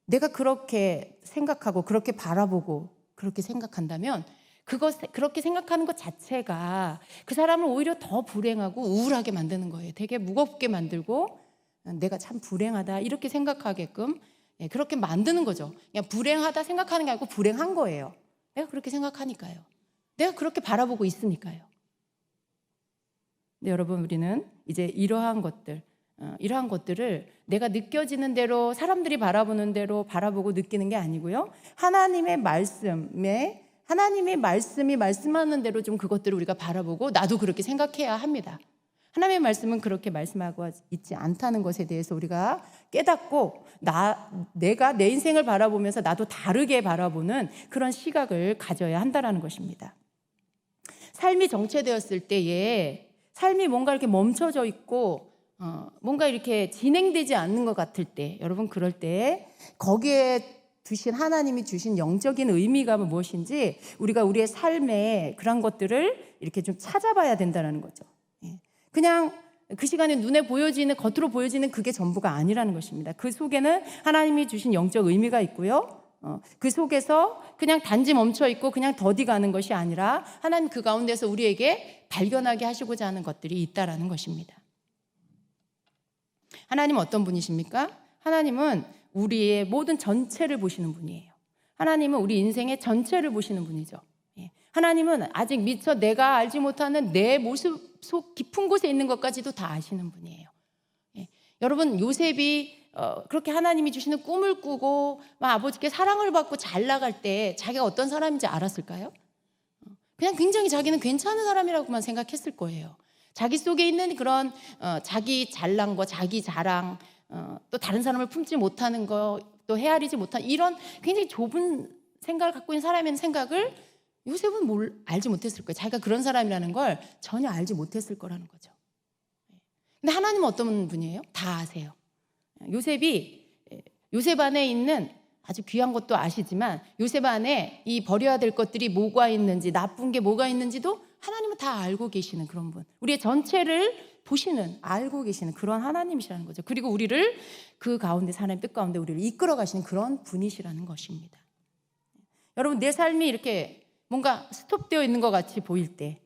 내가 그렇게 생각하고 그렇게 바라보고 그렇게 생각한다면 그렇게 생각하는 것 자체가 그 사람을 오히려 더 불행하고 우울하게 만드는 거예요. 되게 무겁게 만들고 내가 참 불행하다 이렇게 생각하게끔 그렇게 만드는 거죠. 그냥 불행하다 생각하는 게 아니고 불행한 거예요. 내가 그렇게 생각하니까요. 내가 그렇게 바라보고 있으니까요. 근데 여러분, 우리는 이제 이러한 것들을 내가 느껴지는 대로, 사람들이 바라보는 대로 바라보고 느끼는 게 아니고요, 하나님의 말씀에 하나님의 말씀이 말씀하는 대로 좀 그것들을 우리가 바라보고 나도 그렇게 생각해야 합니다. 하나님의 말씀은 그렇게 말씀하고 있지 않다는 것에 대해서 우리가 깨닫고 내가 내 인생을 바라보면서 나도 다르게 바라보는 그런 시각을 가져야 한다는 것입니다. 삶이 정체되었을 때에 삶이 뭔가 이렇게 멈춰져 있고 뭔가 이렇게 진행되지 않는 것 같을 때, 여러분 그럴 때 거기에 두신 하나님이 주신 영적인 의미가 무엇인지 우리가 우리의 삶에 그런 것들을 이렇게 좀 찾아봐야 된다는 거죠. 그냥 그 시간에 눈에 보여지는, 겉으로 보여지는 그게 전부가 아니라는 것입니다. 그 속에는 하나님이 주신 영적 의미가 있고요. 그 속에서 그냥 단지 멈춰 있고 그냥 더디 가는 것이 아니라 하나님 그 가운데서 우리에게 발견하게 하시고자 하는 것들이 있다라는 것입니다. 하나님은 어떤 분이십니까? 하나님은 우리의 모든 전체를 보시는 분이에요. 하나님은 우리 인생의 전체를 보시는 분이죠. 하나님은 아직 미처 내가 알지 못하는 내 모습 속 깊은 곳에 있는 것까지도 다 아시는 분이에요. 여러분, 요셉이 그렇게 하나님이 주시는 꿈을 꾸고 아버지께 사랑을 받고 잘 나갈 때 자기가 어떤 사람인지 알았을까요? 그냥 굉장히 자기는 괜찮은 사람이라고만 생각했을 거예요. 자기 속에 있는 그런 자기 잘난 거, 자기 자랑, 또 다른 사람을 품지 못하는 거, 또 헤아리지 못한 이런 굉장히 좁은 생각을 갖고 있는 사람의 생각을 요셉은 알지 못했을 거예요. 자기가 그런 사람이라는 걸 전혀 알지 못했을 거라는 거죠. 근데 하나님은 어떤 분이에요? 다 아세요. 요셉이 요셉 안에 있는 아주 귀한 것도 아시지만 요셉 안에 이 버려야 될 것들이 뭐가 있는지, 나쁜 게 뭐가 있는지도 하나님은 다 알고 계시는 그런 분. 우리의 전체를 보시는, 알고 계시는 그런 하나님이시라는 거죠. 그리고 우리를 그 가운데, 하나님 뜻 가운데 우리를 이끌어 가시는 그런 분이시라는 것입니다. 여러분, 내 삶이 이렇게 뭔가 스톱되어 있는 것 같이 보일 때,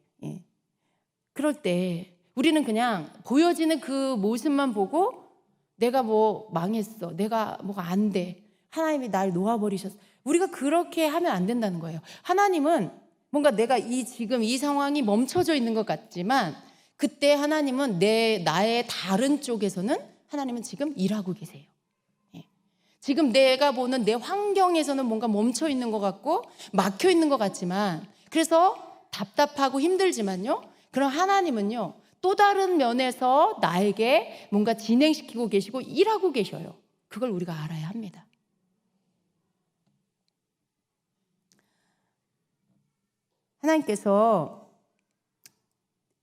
그럴 때 우리는 그냥 보여지는 그 모습만 보고 내가 뭐 망했어, 내가 뭐가 안 돼, 하나님이 날 놓아버리셨어, 우리가 그렇게 하면 안 된다는 거예요. 하나님은 뭔가 내가 지금 이 상황이 멈춰져 있는 것 같지만 그때 하나님은 나의 다른 쪽에서는 하나님은 지금 일하고 계세요. 지금 내가 보는 내 환경에서는 뭔가 멈춰 있는 것 같고 막혀 있는 것 같지만, 그래서 답답하고 힘들지만요, 그럼 하나님은요 또 다른 면에서 나에게 뭔가 진행시키고 계시고 일하고 계셔요. 그걸 우리가 알아야 합니다. 하나님께서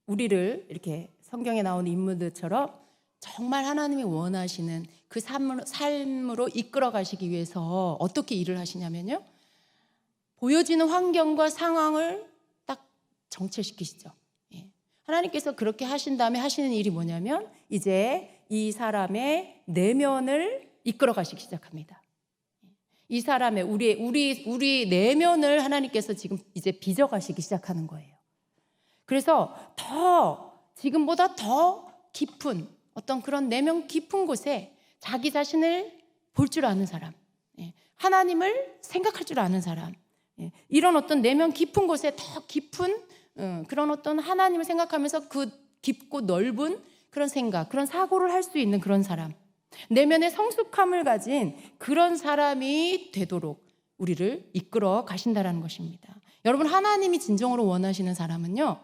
우리를 이렇게 성경에 나오는 인물들처럼 정말 하나님이 원하시는 그 삶으로 이끌어 가시기 위해서 어떻게 일을 하시냐면요, 보여지는 환경과 상황을 딱 정체시키시죠. 하나님께서 그렇게 하신 다음에 하시는 일이 뭐냐면 이제 이 사람의 내면을 이끌어 가시기 시작합니다. 이 사람의 우리 내면을 하나님께서 지금 이제 빚어 가시기 시작하는 거예요. 그래서 지금보다 더 깊은 어떤 그런 내면 깊은 곳에 자기 자신을 볼 줄 아는 사람, 하나님을 생각할 줄 아는 사람, 이런 어떤 내면 깊은 곳에 더 깊은 그런 어떤 하나님을 생각하면서 그 깊고 넓은 그런 생각, 그런 사고를 할 수 있는 그런 사람, 내면의 성숙함을 가진 그런 사람이 되도록 우리를 이끌어 가신다라는 것입니다. 여러분, 하나님이 진정으로 원하시는 사람은요,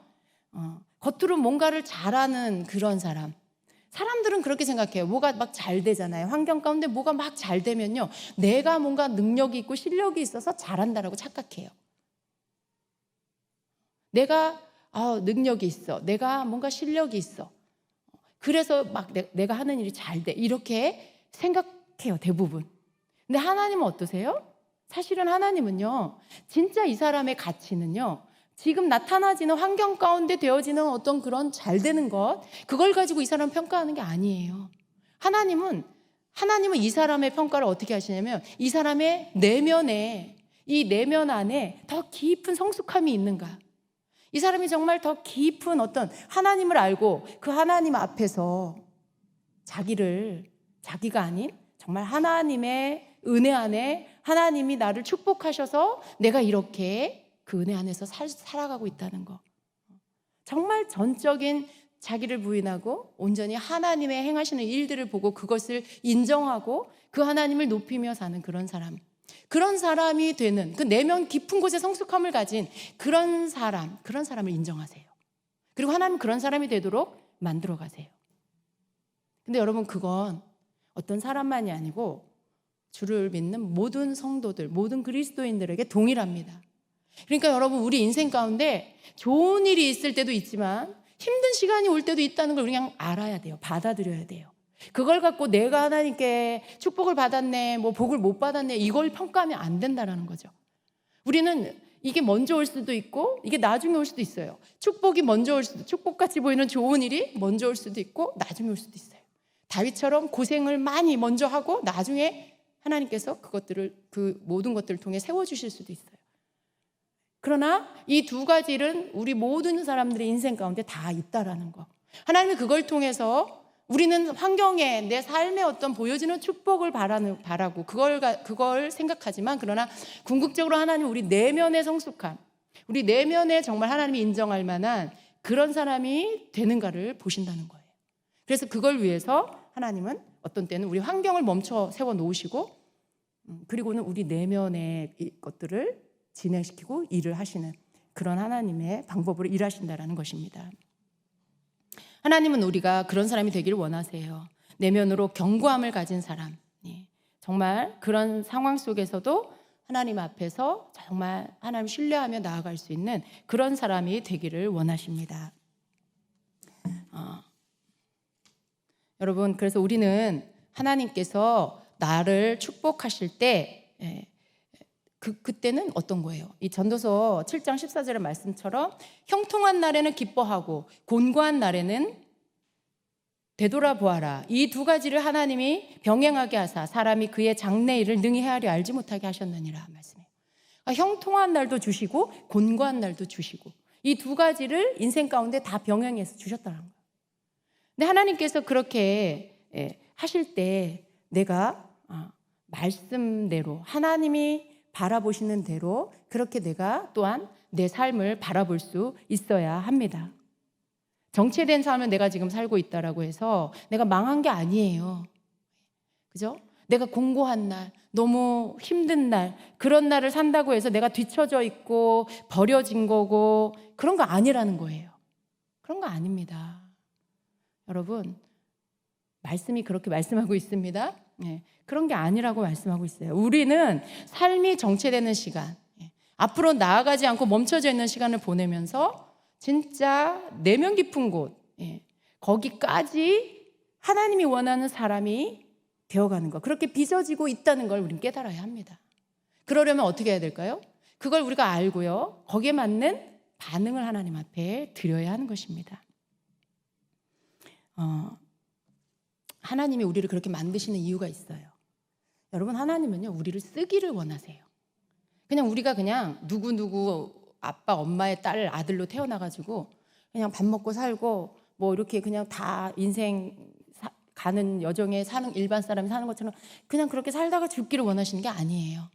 겉으로 뭔가를 잘하는 그런 사람들은 그렇게 생각해요. 뭐가 막 잘 되잖아요. 환경 가운데 뭐가 막 잘 되면요, 내가 뭔가 능력이 있고 실력이 있어서 잘한다라고 착각해요. 내가 능력이 있어, 내가 뭔가 실력이 있어, 그래서 막 내가 하는 일이 잘 돼, 이렇게 생각해요, 대부분. 근데 하나님은 어떠세요? 사실은 하나님은요, 진짜 이 사람의 가치는요, 지금 나타나지는 환경 가운데 되어지는 어떤 그런 잘 되는 것, 그걸 가지고 이 사람 평가하는 게 아니에요. 하나님은 이 사람의 평가를 어떻게 하시냐면 이 사람의 내면에, 이 내면 안에 더 깊은 성숙함이 있는가, 이 사람이 정말 더 깊은 어떤 하나님을 알고 그 하나님 앞에서 자기가 아닌 정말 하나님의 은혜 안에 하나님이 나를 축복하셔서 내가 이렇게 그 은혜 안에서 살아가고 있다는 거, 정말 전적인 자기를 부인하고 온전히 하나님의 행하시는 일들을 보고 그것을 인정하고 그 하나님을 높이며 사는 그런 사람, 그런 사람이 되는, 그 내면 깊은 곳에 성숙함을 가진 그런 사람을 인정하세요. 그리고 하나님 그런 사람이 되도록 만들어 가세요. 근데 여러분, 그건 어떤 사람만이 아니고 주를 믿는 모든 성도들, 모든 그리스도인들에게 동일합니다. 그러니까 여러분, 우리 인생 가운데 좋은 일이 있을 때도 있지만 힘든 시간이 올 때도 있다는 걸 우리 그냥 알아야 돼요. 받아들여야 돼요. 그걸 갖고 내가 하나님께 축복을 받았네, 뭐 복을 못 받았네, 이걸 평가하면 안 된다는 거죠. 우리는 이게 먼저 올 수도 있고 이게 나중에 올 수도 있어요. 축복이 먼저 올 수도, 축복같이 보이는 좋은 일이 먼저 올 수도 있고 나중에 올 수도 있어요. 다윗처럼 고생을 많이 먼저 하고 나중에 하나님께서 그 모든 것들을 통해 세워주실 수도 있어요. 그러나 이 두 가지 일은 우리 모든 사람들의 인생 가운데 다 있다라는 거. 하나님이 그걸 통해서 우리는 환경에, 내 삶에 어떤 보여지는 축복을 바라고 그걸 생각하지만, 그러나 궁극적으로 하나님 우리 내면의 성숙함, 우리 내면에 정말 하나님이 인정할 만한 그런 사람이 되는가를 보신다는 거예요. 그래서 그걸 위해서 하나님은 어떤 때는 우리 환경을 멈춰 세워 놓으시고, 그리고는 우리 내면의 것들을 진행시키고 일을 하시는 그런 하나님의 방법으로 일하신다라는 것입니다. 하나님은 우리가 그런 사람이 되기를 원하세요. 내면으로 견고함을 가진 사람, 정말 그런 상황 속에서도 하나님 앞에서 정말 하나님 신뢰하며 나아갈 수 있는 그런 사람이 되기를 원하십니다. 여러분, 그래서 우리는 하나님께서 나를 축복하실 때 그때는 어떤 거예요? 이 전도서 7장 14절의 말씀처럼 형통한 날에는 기뻐하고 곤고한 날에는 되돌아보아라. 이 두 가지를 하나님이 병행하게 하사 사람이 그의 장래일을 능히 헤아려 알지 못하게 하셨느니라 말씀해요. 형통한 날도 주시고 곤고한 날도 주시고 이 두 가지를 인생 가운데 다 병행해서 주셨다는 거예요. 근데 하나님께서 그렇게 하실 때 내가 말씀대로, 하나님이 바라보시는 대로 그렇게 내가 또한 내 삶을 바라볼 수 있어야 합니다. 정체된 삶을 내가 지금 살고 있다라고 해서 내가 망한 게 아니에요. 그죠? 내가 공고한 날, 너무 힘든 날, 그런 날을 산다고 해서 내가 뒤처져 있고 버려진 거고 그런 거 아니라는 거예요. 그런 거 아닙니다. 여러분, 말씀이 그렇게 말씀하고 있습니다. 그런 게 아니라고 말씀하고 있어요. 우리는 삶이 정체되는 시간, 앞으로 나아가지 않고 멈춰져 있는 시간을 보내면서 진짜 내면 깊은 곳, 거기까지 하나님이 원하는 사람이 되어가는 것, 그렇게 빚어지고 있다는 걸 우리는 깨달아야 합니다. 그러려면 어떻게 해야 될까요? 그걸 우리가 알고요, 거기에 맞는 반응을 하나님 앞에 드려야 하는 것입니다. 하나님이 우리를 그렇게 만드시는 이유가 있어요. 여러분, 하나님은요, 우리를 쓰기를 원하세요. 그냥 우리가 그냥 누구 아빠 엄마의 딸 아들로 태어나가지고 그냥 밥 먹고 살고 뭐 이렇게 그냥 다 인생 가는 여정에 사는 일반 사람이 사는 것처럼 그냥 그렇게 살다가 죽기를 원하시는 게 아니에요.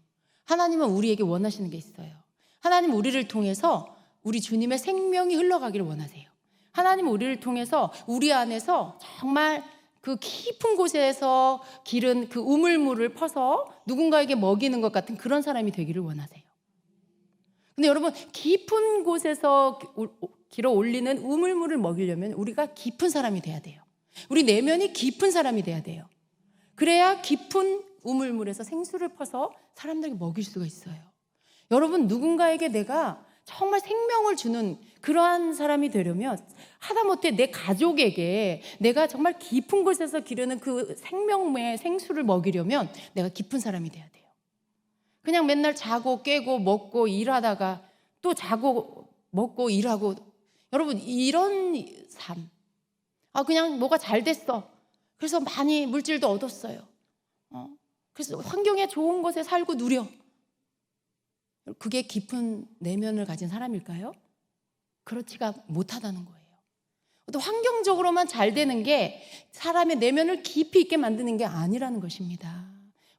하나님은 우리에게 원하시는 게 있어요. 하나님은 우리를 통해서 우리 주님의 생명이 흘러가기를 원하세요. 하나님은 우리를 통해서 우리 안에서 정말 그 깊은 곳에서 기른 그 우물물을 퍼서 누군가에게 먹이는 것 같은 그런 사람이 되기를 원하세요. 근데 여러분, 깊은 곳에서 길어 올리는 우물물을 먹이려면 우리가 깊은 사람이 돼야 돼요. 우리 내면이 깊은 사람이 돼야 돼요. 그래야 깊은 우물물에서 생수를 퍼서 사람들에게 먹일 수가 있어요. 여러분, 누군가에게 내가 정말 생명을 주는 그러한 사람이 되려면 하다못해 내 가족에게 내가 정말 깊은 곳에서 기르는 그 생명의 생수를 먹이려면 내가 깊은 사람이 돼야 돼요. 그냥 맨날 자고 깨고 먹고 일하다가 또 자고 먹고 일하고, 여러분, 이런 삶, 그냥 뭐가 잘 됐어, 그래서 많이 물질도 얻었어요, 그래서 환경에 좋은 곳에 살고 누려, 그게 깊은 내면을 가진 사람일까요? 그렇지가 못하다는 거예요. 또 환경적으로만 잘 되는 게 사람의 내면을 깊이 있게 만드는 게 아니라는 것입니다.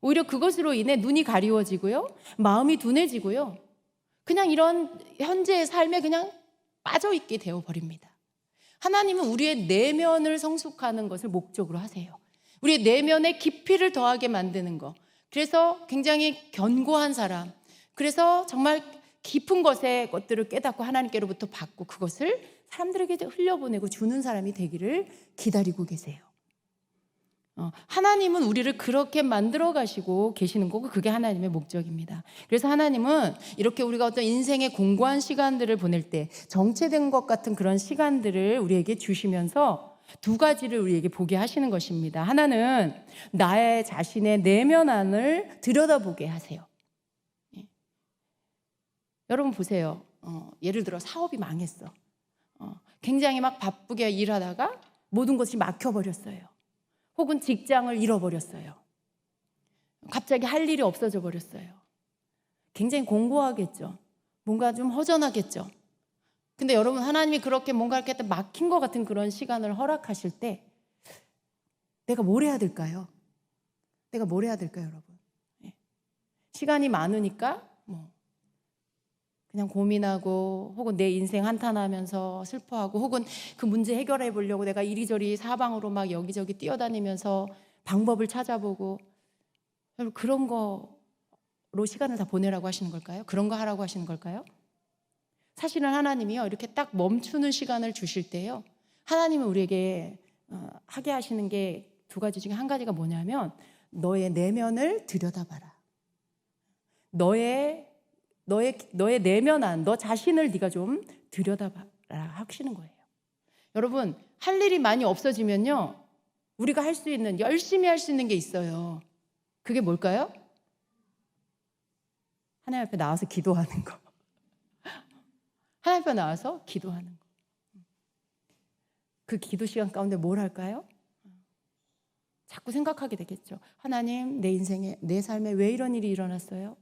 오히려 그것으로 인해 눈이 가리워지고요, 마음이 둔해지고요, 그냥 이런 현재의 삶에 그냥 빠져있게 되어버립니다. 하나님은 우리의 내면을 성숙하는 것을 목적으로 하세요. 우리의 내면에 깊이를 더하게 만드는 것, 그래서 굉장히 견고한 사람, 그래서 정말 깊은 것들을 깨닫고 하나님께로부터 받고 그것을 사람들에게 흘려보내고 주는 사람이 되기를 기다리고 계세요. 하나님은 우리를 그렇게 만들어 가시고 계시는 거고 그게 하나님의 목적입니다. 그래서 하나님은 이렇게 우리가 어떤 인생의 공고한 시간들을 보낼 때 정체된 것 같은 그런 시간들을 우리에게 주시면서 두 가지를 우리에게 보게 하시는 것입니다. 하나는 나의 자신의 내면 안을 들여다보게 하세요. 여러분 보세요. 예를 들어 사업이 망했어. 굉장히 막 바쁘게 일하다가 모든 것이 막혀버렸어요. 혹은 직장을 잃어버렸어요. 갑자기 할 일이 없어져 버렸어요. 굉장히 공고하겠죠. 뭔가 좀 허전하겠죠. 근데 여러분, 하나님이 그렇게 뭔가 이렇게 막힌 것 같은 그런 시간을 허락하실 때 내가 뭘 해야 될까요? 내가 뭘 해야 될까요, 여러분? 시간이 많으니까 그냥 고민하고 혹은 내 인생 한탄하면서 슬퍼하고 혹은 그 문제 해결해 보려고 내가 이리저리 사방으로 막 여기저기 뛰어다니면서 방법을 찾아보고, 여러분 그런 거로 시간을 다 보내라고 하시는 걸까요? 그런 거 하라고 하시는 걸까요? 사실은 하나님이요, 이렇게 딱 멈추는 시간을 주실 때요, 하나님은 우리에게 하게 하시는 게 두 가지 중에 한 가지가 뭐냐면 너의 내면을 들여다봐라. 너의 내면 안, 너 자신을 네가 좀 들여다봐라 하시는 거예요. 여러분, 할 일이 많이 없어지면요, 우리가 할 수 있는, 열심히 할 수 있는 게 있어요. 그게 뭘까요? 하나님 앞에 나와서 기도하는 거. 하나님 앞에 나와서 기도하는 거. 그 기도 시간 가운데 뭘 할까요? 자꾸 생각하게 되겠죠. 하나님, 내 인생에, 내 삶에 왜 이런 일이 일어났어요?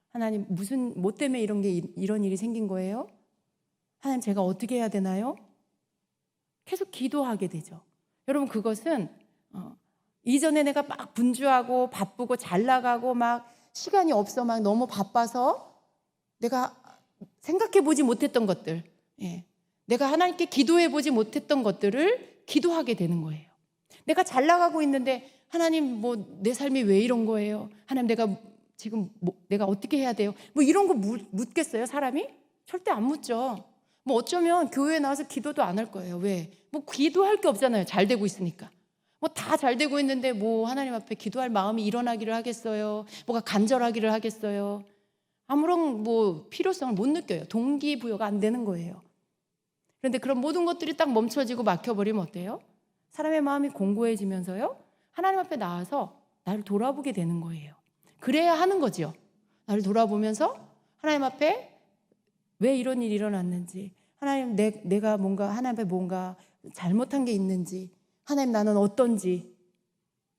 하나님, 뭐 때문에 이런 일이 생긴 거예요? 하나님, 제가 어떻게 해야 되나요? 계속 기도하게 되죠. 여러분, 그것은 이전에 내가 막 분주하고 바쁘고 잘 나가고 막 시간이 없어 막 너무 바빠서 내가 생각해 보지 못했던 것들, 내가 하나님께 기도해 보지 못했던 것들을 기도하게 되는 거예요. 내가 잘 나가고 있는데 하나님, 내 삶이 왜 이런 거예요? 하나님, 내가 지금 내가 어떻게 해야 돼요? 이런 거 묻겠어요, 사람이? 절대 안 묻죠. 어쩌면 교회에 나와서 기도도 안 할 거예요. 왜? 기도할 게 없잖아요. 잘 되고 있으니까. 다 잘 되고 있는데 하나님 앞에 기도할 마음이 일어나기를 하겠어요? 뭐가 간절하기를 하겠어요? 아무런 필요성을 못 느껴요. 동기부여가 안 되는 거예요. 그런데 그런 모든 것들이 딱 멈춰지고 막혀버리면 어때요? 사람의 마음이 공고해지면서요, 하나님 앞에 나와서 나를 돌아보게 되는 거예요. 그래야 하는 거죠. 나를 돌아보면서 하나님 앞에 왜 이런 일이 일어났는지, 하나님, 내가 하나님 앞에 뭔가 잘못한 게 있는지, 하나님, 나는 어떤지,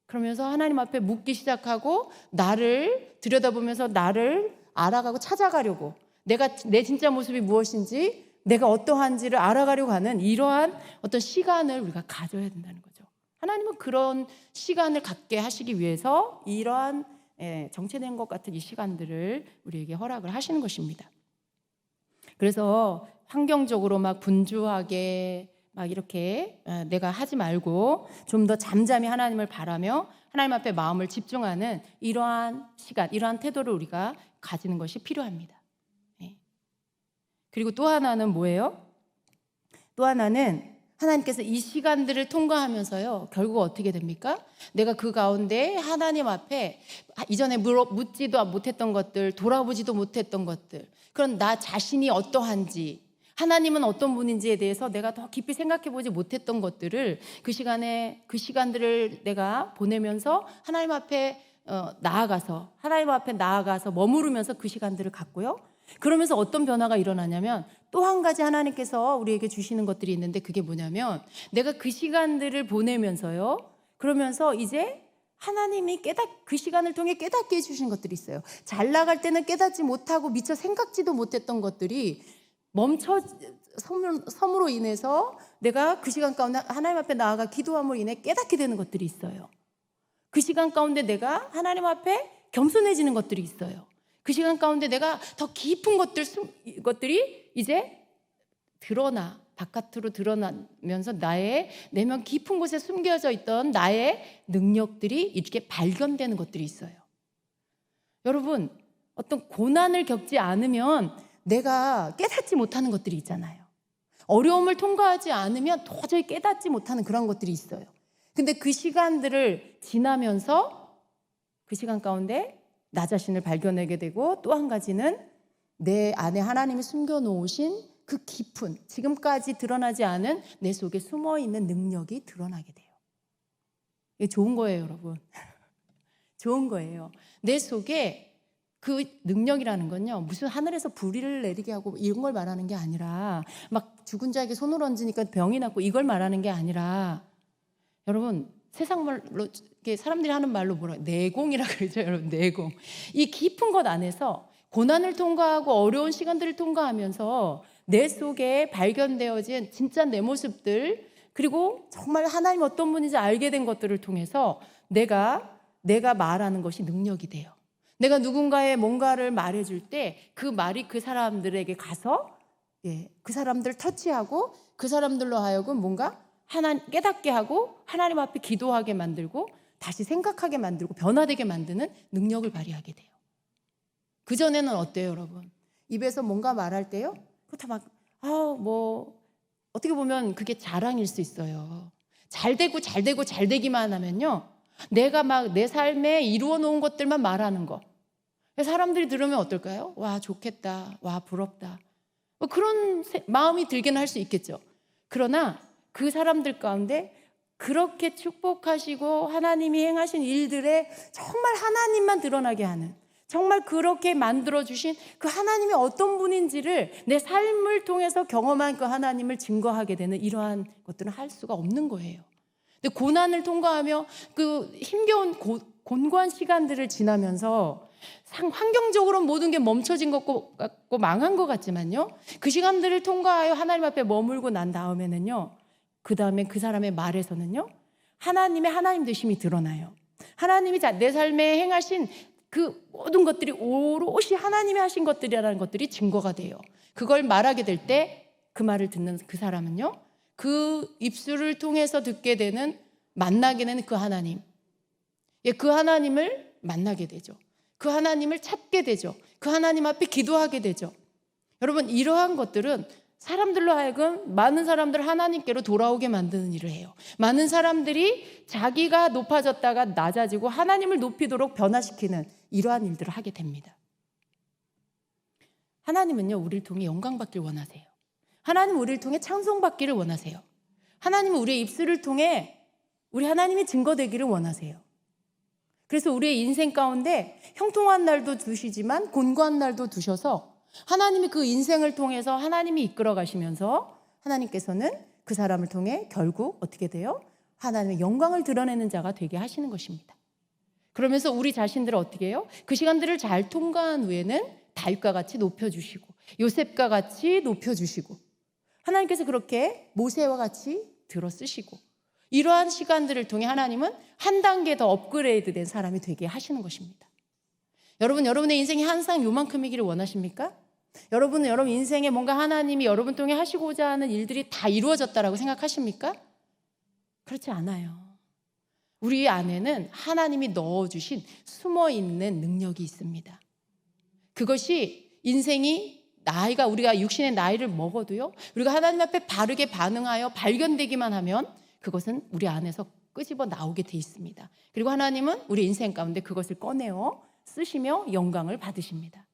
그러면서 하나님 앞에 묻기 시작하고 나를 들여다보면서 나를 알아가고 찾아가려고, 내 진짜 모습이 무엇인지, 내가 어떠한지를 알아가려고 하는 이러한 어떤 시간을 우리가 가져야 된다는 거죠. 하나님은 그런 시간을 갖게 하시기 위해서 이러한 정체된 것 같은 이 시간들을 우리에게 허락을 하시는 것입니다. 그래서 환경적으로 막 분주하게 막 이렇게 내가 하지 말고 좀 더 잠잠히 하나님을 바라며 하나님 앞에 마음을 집중하는 이러한 시간, 이러한 태도를 우리가 가지는 것이 필요합니다. 그리고 또 하나는 뭐예요? 또 하나는 하나님께서 이 시간들을 통과하면서요, 결국 어떻게 됩니까? 내가 그 가운데 하나님 앞에 이전에 묻지도 못했던 것들, 돌아보지도 못했던 것들, 그런 나 자신이 어떠한지, 하나님은 어떤 분인지에 대해서 내가 더 깊이 생각해 보지 못했던 것들을 그 시간들을 내가 보내면서 하나님 앞에 나아가서 머무르면서 그 시간들을 갖고요. 그러면서 어떤 변화가 일어나냐면 또 한 가지 하나님께서 우리에게 주시는 것들이 있는데, 그게 뭐냐면 내가 그 시간들을 보내면서요, 그러면서 이제 하나님이 그 시간을 통해 깨닫게 해주신 것들이 있어요. 잘 나갈 때는 깨닫지 못하고 미처 생각지도 못했던 것들이 섬으로 인해서 내가 그 시간 가운데 하나님 앞에 나아가 기도함으로 인해 깨닫게 되는 것들이 있어요. 그 시간 가운데 내가 하나님 앞에 겸손해지는 것들이 있어요. 그 시간 가운데 내가 더 깊은 것들이 이제 바깥으로 드러나면서 나의 내면 깊은 곳에 숨겨져 있던 나의 능력들이 이렇게 발견되는 것들이 있어요. 여러분, 어떤 고난을 겪지 않으면 내가 깨닫지 못하는 것들이 있잖아요. 어려움을 통과하지 않으면 도저히 깨닫지 못하는 그런 것들이 있어요. 근데 그 시간들을 지나면서 그 시간 가운데 나 자신을 발견하게 되고, 또 한 가지는 내 안에 하나님이 숨겨놓으신 그 깊은, 지금까지 드러나지 않은 내 속에 숨어있는 능력이 드러나게 돼요. 이게 좋은 거예요, 여러분. 좋은 거예요. 내 속에 그 능력이라는 건요, 무슨 하늘에서 불을 내리게 하고 이런 걸 말하는 게 아니라, 막 죽은 자에게 손을 얹으니까 병이 낫고 이걸 말하는 게 아니라, 여러분, 세상 말로, 사람들이 하는 말로 내공이라 그러죠, 여러분. 내공. 이 깊은 것 안에서 고난을 통과하고 어려운 시간들을 통과하면서 내 속에 발견되어진 진짜 내 모습들, 그리고 정말 하나님 어떤 분인지 알게 된 것들을 통해서 내가 말하는 것이 능력이 돼요. 내가 누군가의 뭔가를 말해줄 때 그 말이 그 사람들에게 가서 그 사람들을 터치하고 그 사람들로 하여금 뭔가 깨닫게 하고 하나님 앞에 기도하게 만들고 다시 생각하게 만들고 변화되게 만드는 능력을 발휘하게 돼요. 그전에는 어때요, 여러분? 입에서 뭔가 말할 때요, 그거 다 어떻게 보면 그게 자랑일 수 있어요. 잘 되기만 하면요, 내가 막 내 삶에 이루어 놓은 것들만 말하는 거. 사람들이 들으면 어떨까요? 와, 좋겠다. 와, 부럽다. 그런 마음이 들기는 할 수 있겠죠. 그러나 그 사람들 가운데 그렇게 축복하시고 하나님이 행하신 일들에 정말 하나님만 드러나게 하는, 정말 그렇게 만들어주신 그 하나님이 어떤 분인지를 내 삶을 통해서 경험한 그 하나님을 증거하게 되는 이러한 것들은 할 수가 없는 거예요. 근데 고난을 통과하며 그 힘겨운 곤고한 시간들을 지나면서 환경적으로 모든 게 멈춰진 것 같고 망한 것 같지만요, 그 시간들을 통과하여 하나님 앞에 머물고 난 다음에는요, 그 다음에 그 사람의 말에서는요, 하나님의 하나님 되심이 드러나요. 하나님이 내 삶에 행하신 그 모든 것들이 오롯이 하나님이 하신 것들이라는 것들이 증거가 돼요. 그걸 말하게 될 때 그 말을 듣는 그 사람은요, 그 입술을 통해서 듣게 되는, 만나게 되는 그 하나님, 그 하나님을 만나게 되죠. 그 하나님을 찾게 되죠. 그 하나님 앞에 기도하게 되죠. 여러분, 이러한 것들은 사람들로 하여금 많은 사람들 하나님께로 돌아오게 만드는 일을 해요. 많은 사람들이 자기가 높아졌다가 낮아지고 하나님을 높이도록 변화시키는 이러한 일들을 하게 됩니다. 하나님은요, 우리를 통해 영광받기를 원하세요. 하나님은 우리를 통해 찬송받기를 원하세요. 하나님은 우리의 입술을 통해 우리 하나님이 증거되기를 원하세요. 그래서 우리의 인생 가운데 형통한 날도 두시지만 곤고한 날도 두셔서 하나님이 그 인생을 통해서 하나님이 이끌어 가시면서 하나님께서는 그 사람을 통해 결국 어떻게 돼요? 하나님의 영광을 드러내는 자가 되게 하시는 것입니다. 그러면서 우리 자신들을 어떻게 해요? 그 시간들을 잘 통과한 후에는 다윗과 같이 높여주시고 요셉과 같이 높여주시고 하나님께서 그렇게 모세와 같이 들어 쓰시고 이러한 시간들을 통해 하나님은 한 단계 더 업그레이드된 사람이 되게 하시는 것입니다. 여러분, 여러분의 인생이 항상 요만큼이기를 원하십니까? 여러분은 여러분 인생에 뭔가 하나님이 여러분 통해 하시고자 하는 일들이 다 이루어졌다라고 생각하십니까? 그렇지 않아요. 우리 안에는 하나님이 넣어주신 숨어있는 능력이 있습니다. 그것이 인생이 우리가 육신의 나이를 먹어도요, 우리가 하나님 앞에 바르게 반응하여 발견되기만 하면 그것은 우리 안에서 끄집어 나오게 돼 있습니다. 그리고 하나님은 우리 인생 가운데 그것을 꺼내어 쓰시며 영광을 받으십니다.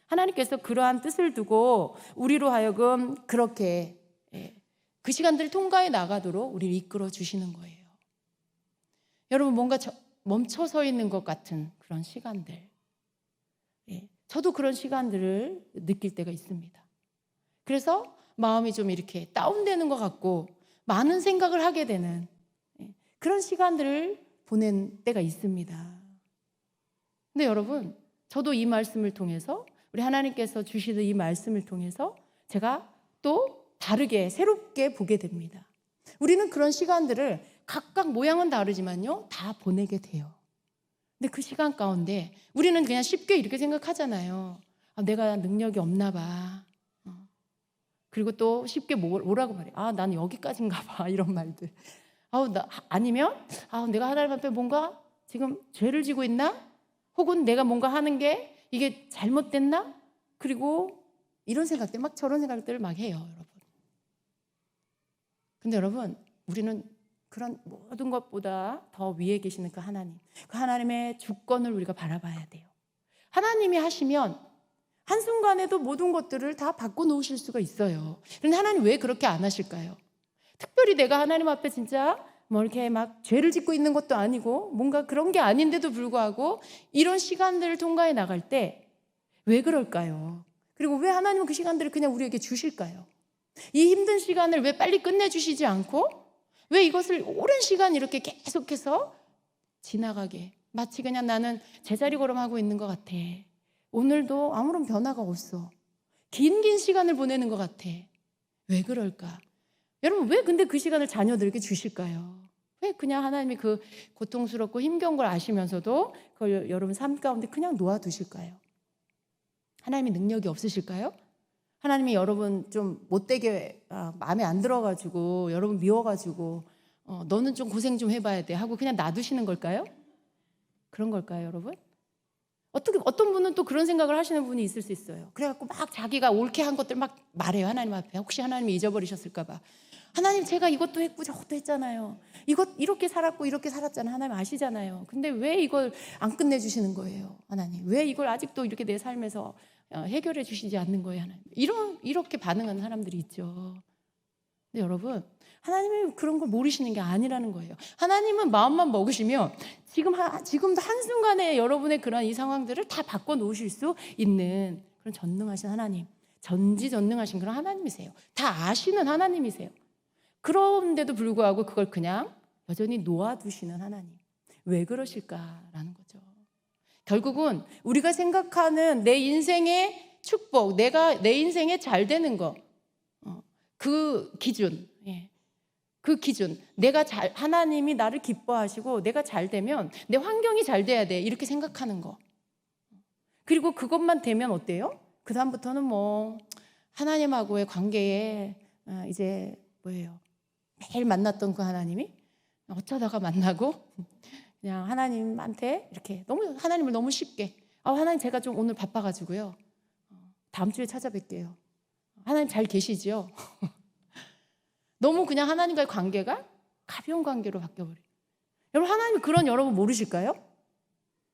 하나님께서 그러한 뜻을 두고 우리로 하여금 그렇게 그 시간들을 통과해 나가도록 우리를 이끌어 주시는 거예요. 여러분, 뭔가 멈춰서 있는 것 같은 그런 시간들, 저도 그런 시간들을 느낄 때가 있습니다. 그래서 마음이 좀 이렇게 다운되는 것 같고 많은 생각을 하게 되는 그런 시간들을 보낸 때가 있습니다. 근데 여러분, 저도 이 말씀을 통해서 우리 하나님께서 주시는 이 말씀을 통해서 제가 또 다르게 새롭게 보게 됩니다. 우리는 그런 시간들을 각각 모양은 다르지만요, 다 보내게 돼요. 근데 그 시간 가운데 우리는 그냥 쉽게 이렇게 생각하잖아요. 내가 능력이 없나 봐. 그리고 또 쉽게 뭐라고 말해? 난 여기까지인가 봐. 이런 말들. 아니면 내가 하나님 앞에 뭔가 지금 죄를 지고 있나? 혹은 내가 뭔가 하는 게 이게 잘못됐나? 그리고 이런 생각들, 막 저런 생각들을 막 해요, 여러분. 근데 여러분, 우리는 그런 모든 것보다 더 위에 계시는 그 하나님, 그 하나님의 주권을 우리가 바라봐야 돼요. 하나님이 하시면 한순간에도 모든 것들을 다 바꿔놓으실 수가 있어요. 그런데 하나님 왜 그렇게 안 하실까요? 특별히 내가 하나님 앞에 진짜 뭐 이렇게 막 죄를 짓고 있는 것도 아니고 뭔가 그런 게 아닌데도 불구하고 이런 시간들을 통과해 나갈 때 왜 그럴까요? 그리고 왜 하나님은 그 시간들을 그냥 우리에게 주실까요? 이 힘든 시간을 왜 빨리 끝내주시지 않고 왜 이것을 오랜 시간 이렇게 계속해서 지나가게, 마치 그냥 나는 제자리 걸음하고 있는 것 같아. 오늘도 아무런 변화가 없어. 긴 시간을 보내는 것 같아. 왜 그럴까? 여러분, 왜 근데 그 시간을 자녀들에게 주실까요? 왜 그냥 하나님이 그 고통스럽고 힘겨운 걸 아시면서도 그걸 여러분 삶 가운데 그냥 놓아두실까요? 하나님이 능력이 없으실까요? 하나님이 여러분 좀 못되게 마음에 안 들어가지고 여러분 미워가지고 너는 좀 고생 좀 해봐야 돼 하고 그냥 놔두시는 걸까요? 그런 걸까요, 여러분? 어떤 분은 또 그런 생각을 하시는 분이 있을 수 있어요. 그래갖고 막 자기가 옳게 한 것들 막 말해요, 하나님 앞에. 혹시 하나님이 잊어버리셨을까봐. 하나님, 제가 이것도 했고 저것도 했잖아요. 이렇게 살았고 이렇게 살았잖아요. 하나님 아시잖아요. 근데 왜 이걸 안 끝내주시는 거예요, 하나님? 왜 이걸 아직도 이렇게 내 삶에서 해결해 주시지 않는 거예요, 하나님? 이렇게 반응하는 사람들이 있죠. 근데 여러분, 하나님이 그런 걸 모르시는 게 아니라는 거예요. 하나님은 마음만 먹으시면 지금도 한순간에 여러분의 그런 이 상황들을 다 바꿔놓으실 수 있는 그런 전능하신 하나님, 전지전능하신 그런 하나님이세요. 다 아시는 하나님이세요. 그런데도 불구하고 그걸 그냥 여전히 놓아두시는 하나님. 왜 그러실까라는 거죠. 결국은 우리가 생각하는 내 인생의 축복, 내 인생에 잘 되는 거, 그 기준, 그 기준, 하나님이 나를 기뻐하시고 내가 잘 되면 내 환경이 잘 돼야 돼, 이렇게 생각하는 거. 그리고 그것만 되면 어때요? 그 다음부터는 뭐 하나님하고의 관계에 이제 뭐예요? 매일 만났던 그 하나님이 어쩌다가 만나고 그냥 하나님한테 이렇게 하나님을 너무 쉽게 하나님, 제가 좀 오늘 바빠가지고요, 다음 주에 찾아뵐게요. 하나님 잘 계시죠? 너무 그냥 하나님과의 관계가 가벼운 관계로 바뀌어버려요. 여러분, 하나님이 그런 여러분 모르실까요?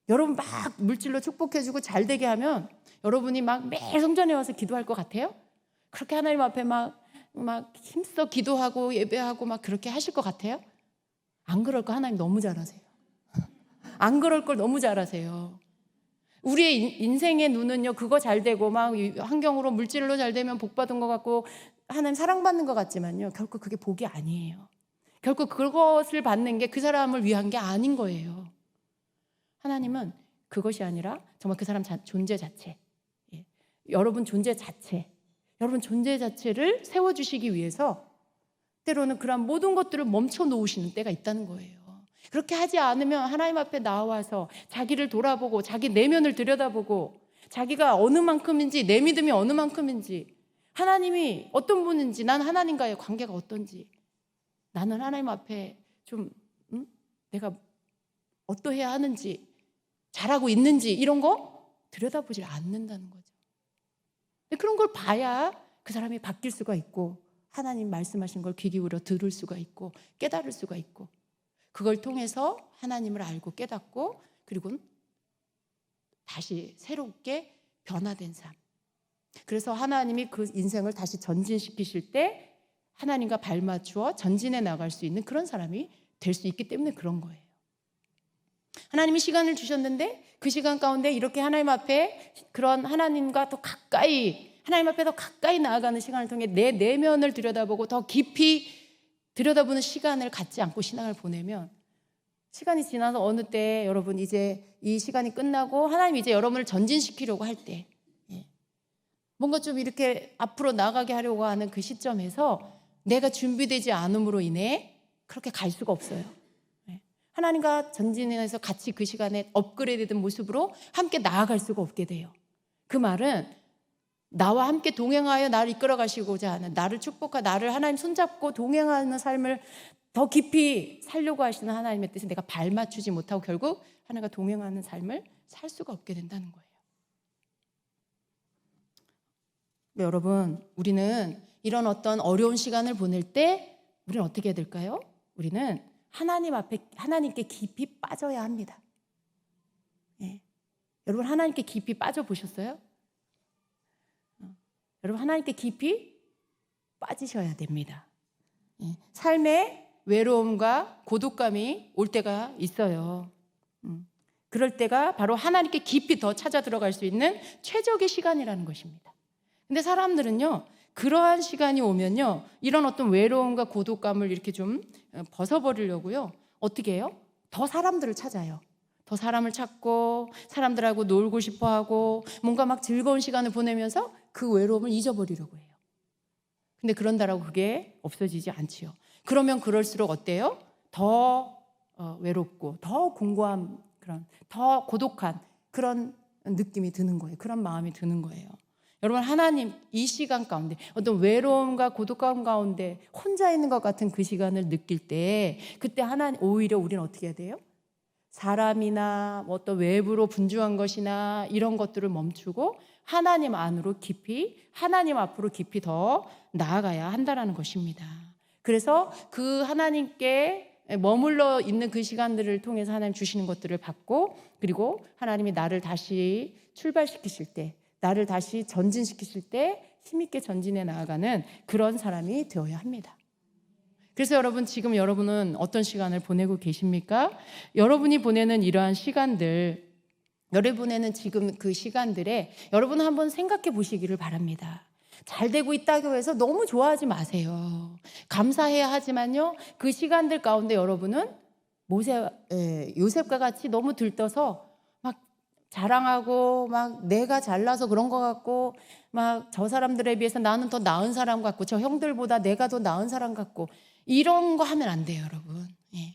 여러분 막 물질로 축복해주고 잘 되게 하면 여러분이 막 매일 성전에 와서 기도할 것 같아요? 그렇게 하나님 앞에 막 힘써 기도하고 예배하고 막 그렇게 하실 것 같아요? 안 그럴 거 하나님 너무 잘하세요. 안 그럴 걸 너무 잘하세요. 우리의 인생의 눈은요, 그거 잘 되고 막 환경으로 물질로 잘 되면 복 받은 것 같고 하나님 사랑받는 것 같지만요, 결코 그게 복이 아니에요. 결코 그것을 받는 게 그 사람을 위한 게 아닌 거예요. 하나님은 그것이 아니라 정말 그 사람 존재 자체, 여러분 존재 자체를 세워주시기 위해서 때로는 그런 모든 것들을 멈춰 놓으시는 때가 있다는 거예요. 그렇게 하지 않으면 하나님 앞에 나와서 자기를 돌아보고 자기 내면을 들여다보고 자기가 어느 만큼인지, 내 믿음이 어느 만큼인지, 하나님이 어떤 분인지, 난 하나님과의 관계가 어떤지, 나는 하나님 앞에 좀 내가 어떠해야 하는지, 잘하고 있는지, 이런 거 들여다보질 않는다는 거죠. 근데 그런 걸 봐야 그 사람이 바뀔 수가 있고 하나님 말씀하신 걸 귀 기울여 들을 수가 있고 깨달을 수가 있고, 그걸 통해서 하나님을 알고 깨닫고 그리고 다시 새롭게 변화된 삶. 그래서 하나님이 그 인생을 다시 전진시키실 때 하나님과 발맞추어 전진해 나갈 수 있는 그런 사람이 될 수 있기 때문에 그런 거예요. 하나님이 시간을 주셨는데 그 시간 가운데 이렇게 하나님 앞에 그런 하나님과 더 가까이, 하나님 앞에 더 가까이 나아가는 시간을 통해 내 내면을 들여다보고 더 깊이 들여다보는 시간을 갖지 않고 신앙을 보내면, 시간이 지나서 어느 때 여러분 이제 이 시간이 끝나고 하나님이 이제 여러분을 전진시키려고 할 때, 뭔가 좀 이렇게 앞으로 나가게 하려고 하는 그 시점에서 내가 준비되지 않음으로 인해 그렇게 갈 수가 없어요. 하나님과 전진해서 같이 그 시간에 업그레이드된 모습으로 함께 나아갈 수가 없게 돼요. 그 말은 나와 함께 동행하여 나를 이끌어 가시고자 하는, 나를 나를 하나님 손잡고 동행하는 삶을 더 깊이 살려고 하시는 하나님의 뜻에 내가 발맞추지 못하고 결국 하나님과 동행하는 삶을 살 수가 없게 된다는 거예요. 여러분, 우리는 이런 어떤 어려운 시간을 보낼 때 우리는 어떻게 해야 될까요? 우리는 하나님 앞에 하나님께 깊이 빠져야 합니다. 예. 여러분, 하나님께 깊이 빠져보셨어요? 여러분, 하나님께 깊이 빠지셔야 됩니다. 예. 삶에 외로움과 고독감이 올 때가 있어요. 그럴 때가 바로 하나님께 깊이 더 찾아 들어갈 수 있는 최적의 시간이라는 것입니다. 근데 사람들은요, 그러한 시간이 오면요, 이런 어떤 외로움과 고독감을 이렇게 좀 벗어버리려고요, 어떻게 해요? 더 사람들을 찾아요. 더 사람을 찾고 사람들하고 놀고 싶어하고 뭔가 막 즐거운 시간을 보내면서 그 외로움을 잊어버리려고 해요. 근데 그런다라고 그게 없어지지 않지요. 그러면 그럴수록 어때요? 더 외롭고 더 공고한 그런, 더 고독한 그런 느낌이 드는 거예요. 그런 마음이 드는 거예요. 여러분, 하나님 이 시간 가운데 어떤 외로움과 고독감 가운데 혼자 있는 것 같은 그 시간을 느낄 때, 그때 하나님 오히려 우리는 어떻게 해야 돼요? 사람이나 어떤 외부로 분주한 것이나 이런 것들을 멈추고 하나님 안으로 깊이, 하나님 앞으로 깊이 더 나아가야 한다는 것입니다. 그래서 그 하나님께 머물러 있는 그 시간들을 통해서 하나님 주시는 것들을 받고, 그리고 하나님이 나를 다시 출발시키실 때, 나를 다시 전진시키실 때 힘있게 전진해 나아가는 그런 사람이 되어야 합니다. 그래서 여러분, 지금 여러분은 어떤 시간을 보내고 계십니까? 여러분이 보내는 이러한 시간들, 여러분에는 지금 그 시간들에 여러분 한번 생각해 보시기를 바랍니다. 잘 되고 있다고 해서 너무 좋아하지 마세요. 감사해야 하지만요, 그 시간들 가운데 여러분은 요셉과 같이 너무 들떠서 막 자랑하고 막 내가 잘나서 그런 것 같고, 막 저 사람들에 비해서 나는 더 나은 사람 같고 저 형들보다 내가 더 나은 사람 같고, 이런 거 하면 안 돼요, 여러분. 예.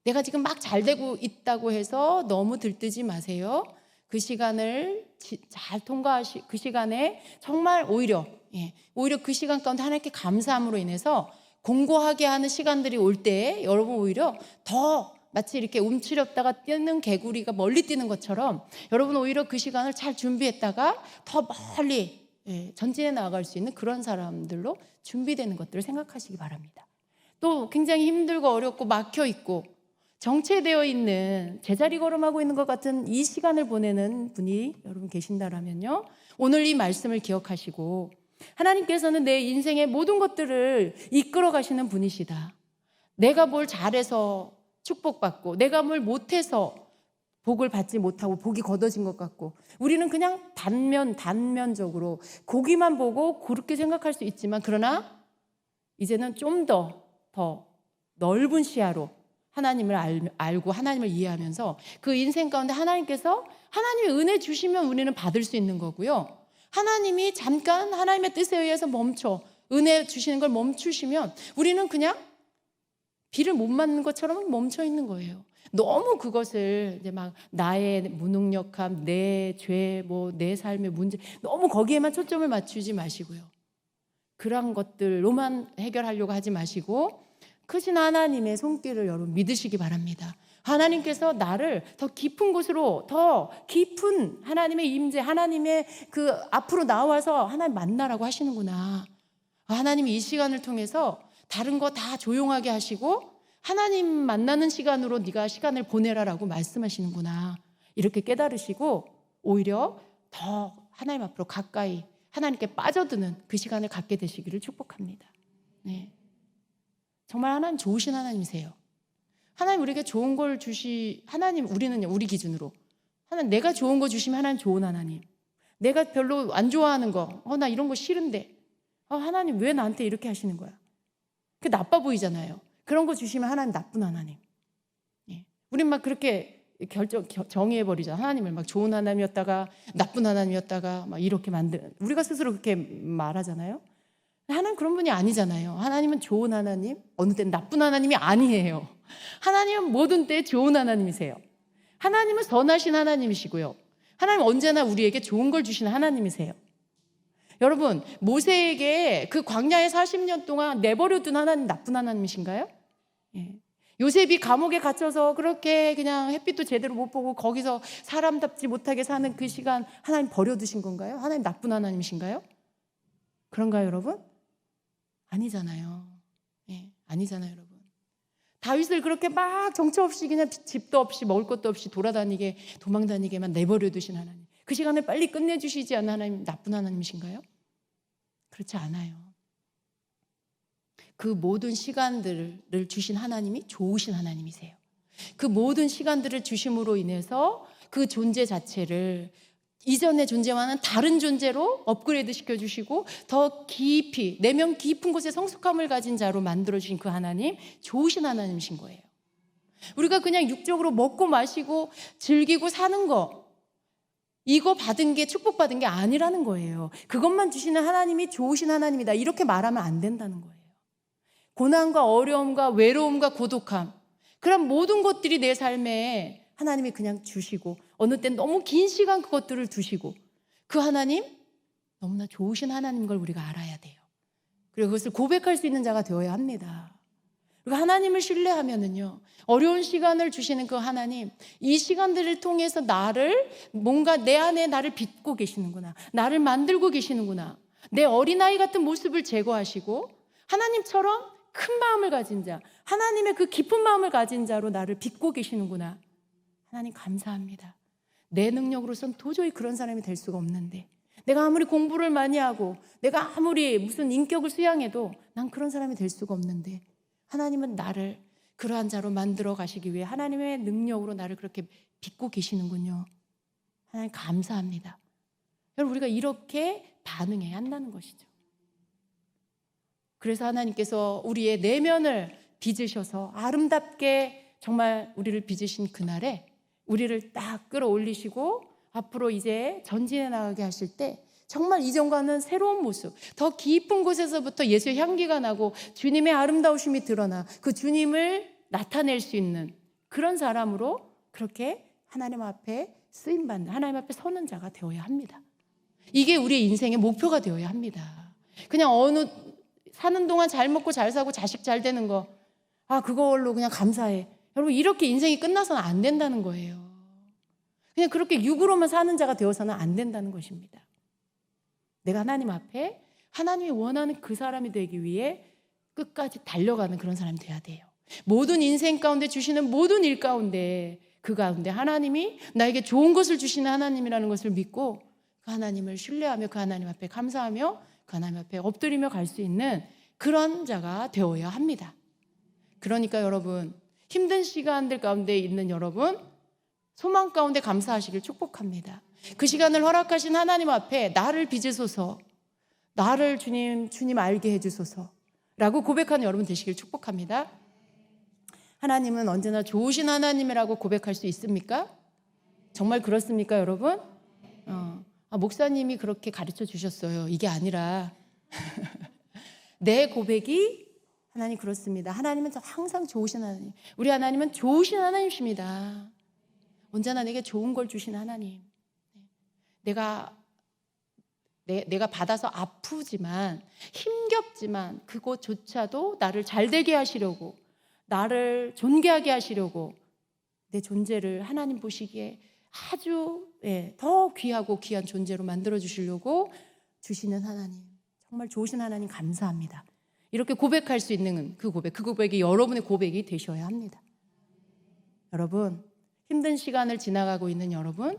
내가 지금 막 잘 되고 있다고 해서 너무 들뜨지 마세요. 그 시간을 잘 통과하시, 그 시간에 정말 오히려 그 시간 가운데 하나님께 감사함으로 인해서 공고하게 하는 시간들이 올 때 여러분 오히려 더 마치 이렇게 움츠렸다가 뛰는 개구리가 멀리 뛰는 것처럼 여러분 오히려 그 시간을 잘 준비했다가 더 멀리 전진해 나아갈 수 있는 그런 사람들로 준비되는 것들을 생각하시기 바랍니다. 또 굉장히 힘들고 어렵고 막혀 있고 정체되어 있는, 제자리 걸음하고 있는 것 같은 이 시간을 보내는 분이 여러분 계신다라면요, 오늘 이 말씀을 기억하시고 하나님께서는 내 인생의 모든 것들을 이끌어 가시는 분이시다. 내가 뭘 잘해서 축복받고 내가 뭘 못해서 복을 받지 못하고 복이 걷어진 것 같고, 우리는 그냥 단면적으로 고기만 보고 그렇게 생각할 수 있지만, 그러나 이제는 좀 더 넓은 시야로 하나님을 알고 하나님을 이해하면서 그 인생 가운데 하나님께서 하나님의 은혜 주시면 우리는 받을 수 있는 거고요, 하나님이 잠깐 하나님의 뜻에 의해서 은혜 주시는 걸 멈추시면 우리는 그냥 비를 못 맞는 것처럼 멈춰 있는 거예요. 너무 그것을 이제 막 나의 무능력함, 내 죄, 내 삶의 문제, 너무 거기에만 초점을 맞추지 마시고요, 그런 것들로만 해결하려고 하지 마시고 크신 하나님의 손길을 여러분 믿으시기 바랍니다. 하나님께서 나를 더 깊은 곳으로, 더 깊은 하나님의 임재, 하나님의 그 앞으로 나와서 하나님 만나라고 하시는구나. 하나님이 이 시간을 통해서 다른 거 다 조용하게 하시고 하나님 만나는 시간으로 네가 시간을 보내라라고 말씀하시는구나. 이렇게 깨달으시고 오히려 더 하나님 앞으로 가까이 하나님께 빠져드는 그 시간을 갖게 되시기를 축복합니다. 네. 정말 하나님 좋으신 하나님이세요. 하나님 우리에게 좋은 걸 하나님, 우리는요, 우리 기준으로 하나님, 내가 좋은 거 주시면 하나님 좋은 하나님, 내가 별로 안 좋아하는 거, 나 이런 거 싫은데 하나님 왜 나한테 이렇게 하시는 거야? 그게 나빠 보이잖아요. 그런 거 주시면 하나님 나쁜 하나님. 우린 막 그렇게 정의해버리죠. 하나님을 막 좋은 하나님이었다가 나쁜 하나님이었다가 막 이렇게 우리가 스스로 그렇게 말하잖아요. 하나님 그런 분이 아니잖아요. 하나님은 좋은 하나님, 어느 때는 나쁜 하나님이 아니에요. 하나님은 모든 때 좋은 하나님이세요. 하나님은 선하신 하나님이시고요, 하나님은 언제나 우리에게 좋은 걸 주시는 하나님이세요. 여러분, 모세에게 그 광야에 40년 동안 내버려둔 하나님 나쁜 하나님이신가요? 요셉이 감옥에 갇혀서 그렇게 그냥 햇빛도 제대로 못 보고 거기서 사람답지 못하게 사는 그 시간 하나님 버려두신 건가요? 하나님 나쁜 하나님이신가요? 그런가요, 여러분? 아니잖아요. 예, 아니잖아요, 여러분. 다윗을 그렇게 막 정처 없이 그냥 집도 없이 먹을 것도 없이 돌아다니게 도망다니게만 내버려 두신 하나님. 그 시간을 빨리 끝내주시지 않는 하나님 나쁜 하나님이신가요? 그렇지 않아요. 그 모든 시간들을 주신 하나님이 좋으신 하나님이세요. 그 모든 시간들을 주심으로 인해서 그 존재 자체를 이전의 존재와는 다른 존재로 업그레이드 시켜주시고 더 깊이 내면 깊은 곳에 성숙함을 가진 자로 만들어주신 그 하나님, 좋으신 하나님이신 거예요. 우리가 그냥 육적으로 먹고 마시고 즐기고 사는 거, 이거 받은 게 축복받은 게 아니라는 거예요. 그것만 주시는 하나님이 좋으신 하나님이다, 이렇게 말하면 안 된다는 거예요. 고난과 어려움과 외로움과 고독함, 그런 모든 것들이 내 삶에 하나님이 그냥 주시고 어느 때 너무 긴 시간 그것들을 두시고, 그 하나님 너무나 좋으신 하나님인 걸 우리가 알아야 돼요. 그리고 그것을 고백할 수 있는 자가 되어야 합니다. 그리고 하나님을 신뢰하면은요, 어려운 시간을 주시는 그 하나님, 이 시간들을 통해서 나를 뭔가 내 안에 나를 빚고 계시는구나, 나를 만들고 계시는구나, 내 어린아이 같은 모습을 제거하시고 하나님처럼 큰 마음을 가진 자, 하나님의 그 깊은 마음을 가진 자로 나를 빚고 계시는구나. 하나님 감사합니다. 내 능력으로선 도저히 그런 사람이 될 수가 없는데, 내가 아무리 공부를 많이 하고 내가 아무리 무슨 인격을 수양해도 난 그런 사람이 될 수가 없는데, 하나님은 나를 그러한 자로 만들어 가시기 위해 하나님의 능력으로 나를 그렇게 빚고 계시는군요. 하나님 감사합니다. 여러분, 우리가 이렇게 반응해야 한다는 것이죠. 그래서 하나님께서 우리의 내면을 빚으셔서 아름답게 정말 우리를 빚으신 그날에 우리를 딱 끌어올리시고 앞으로 이제 전진해 나가게 하실 때 정말 이전과는 새로운 모습, 더 깊은 곳에서부터 예수의 향기가 나고 주님의 아름다우심이 드러나 그 주님을 나타낼 수 있는 그런 사람으로 그렇게 하나님 앞에 쓰임받는, 하나님 앞에 서는 자가 되어야 합니다. 이게 우리의 인생의 목표가 되어야 합니다. 그냥 어느 사는 동안 잘 먹고 잘 사고 자식 잘 되는 거, 그걸로 그냥 감사해. 여러분, 이렇게 인생이 끝나서는 안 된다는 거예요. 그냥 그렇게 육으로만 사는 자가 되어서는 안 된다는 것입니다. 내가 하나님 앞에 하나님이 원하는 그 사람이 되기 위해 끝까지 달려가는 그런 사람이 돼야 돼요. 모든 인생 가운데 주시는 모든 일 가운데, 그 가운데 하나님이 나에게 좋은 것을 주시는 하나님이라는 것을 믿고 그 하나님을 신뢰하며 그 하나님 앞에 감사하며 그 하나님 앞에 엎드리며 갈 수 있는 그런 자가 되어야 합니다. 그러니까 여러분, 힘든 시간들 가운데 있는 여러분, 소망 가운데 감사하시길 축복합니다. 그 시간을 허락하신 하나님 앞에 나를 빚으소서, 나를 주님 알게 해주소서 라고 고백하는 여러분 되시길 축복합니다. 하나님은 언제나 좋으신 하나님이라고 고백할 수 있습니까? 정말 그렇습니까, 여러분? 목사님이 그렇게 가르쳐 주셨어요. 이게 아니라 내 고백이, 하나님 그렇습니다. 하나님은 항상 좋으신 하나님, 우리 하나님은 좋으신 하나님이십니다. 언제나 내게 좋은 걸 주신 하나님. 내가 받아서 아프지만 힘겹지만 그것조차도 나를 잘되게 하시려고, 나를 존귀하게 하시려고 내 존재를 하나님 보시기에 아주 더 귀하고 귀한 존재로 만들어 주시려고 주시는 하나님, 정말 좋으신 하나님 감사합니다. 이렇게 고백할 수 있는 그 고백이 여러분의 고백이 되셔야 합니다. 여러분, 힘든 시간을 지나가고 있는 여러분,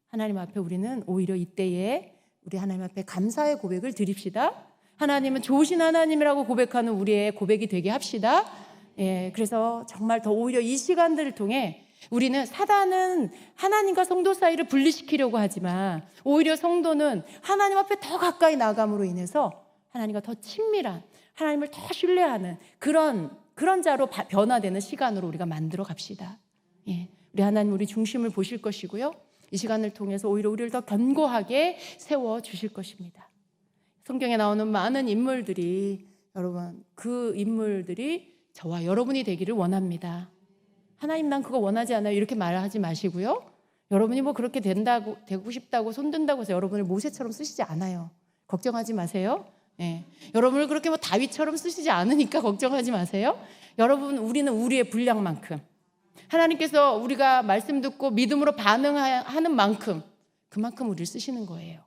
하나님 앞에 우리는 오히려 이때에 우리 하나님 앞에 감사의 고백을 드립시다. 하나님은 좋으신 하나님이라고 고백하는 우리의 고백이 되게 합시다. 그래서 정말 더 오히려 이 시간들을 통해 우리는, 사단은 하나님과 성도 사이를 분리시키려고 하지만 오히려 성도는 하나님 앞에 더 가까이 나감으로 인해서 하나님과 더 친밀한, 하나님을 더 신뢰하는 그런 자로 변화되는 시간으로 우리가 만들어 갑시다. 우리 하나님 우리 중심을 보실 것이고요, 이 시간을 통해서 오히려 우리를 더 견고하게 세워주실 것입니다. 성경에 나오는 많은 인물들이, 여러분, 그 인물들이 저와 여러분이 되기를 원합니다. 하나님 난 그거 원하지 않아요, 이렇게 말하지 마시고요, 여러분이 뭐 그렇게 되고 싶다고 손든다고 해서 여러분을 모세처럼 쓰시지 않아요. 걱정하지 마세요. 예. 여러분을 그렇게 뭐 다윗처럼 쓰시지 않으니까 걱정하지 마세요. 여러분, 우리는 우리의 분량만큼, 하나님께서 우리가 말씀 듣고 믿음으로 반응하는 만큼, 그만큼 우리를 쓰시는 거예요.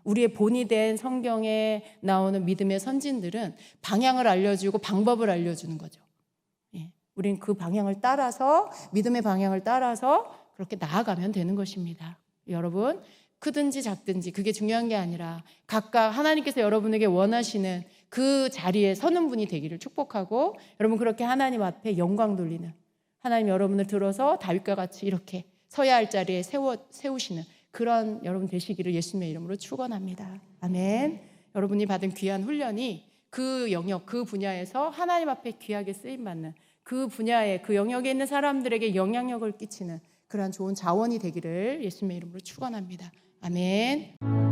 우리의 본이 된 성경에 나오는 믿음의 선진들은 방향을 알려주고 방법을 알려주는 거죠. 예. 우리는 그 방향을 따라서, 믿음의 방향을 따라서 그렇게 나아가면 되는 것입니다. 여러분, 크든지 작든지 그게 중요한 게 아니라 각각 하나님께서 여러분에게 원하시는 그 자리에 서는 분이 되기를 축복하고, 여러분 그렇게 하나님 앞에 영광 돌리는, 하나님 여러분을 들어서 다윗과 같이 이렇게 서야 할 자리에 세우시는 그런 여러분 되시기를 예수님의 이름으로 축원합니다. 아멘. 여러분이 받은 귀한 훈련이 그 영역, 그 분야에서 하나님 앞에 귀하게 쓰임받는, 그 분야에, 그 영역에 있는 사람들에게 영향력을 끼치는 그러한 좋은 자원이 되기를 예수님의 이름으로 축원합니다. 아멘.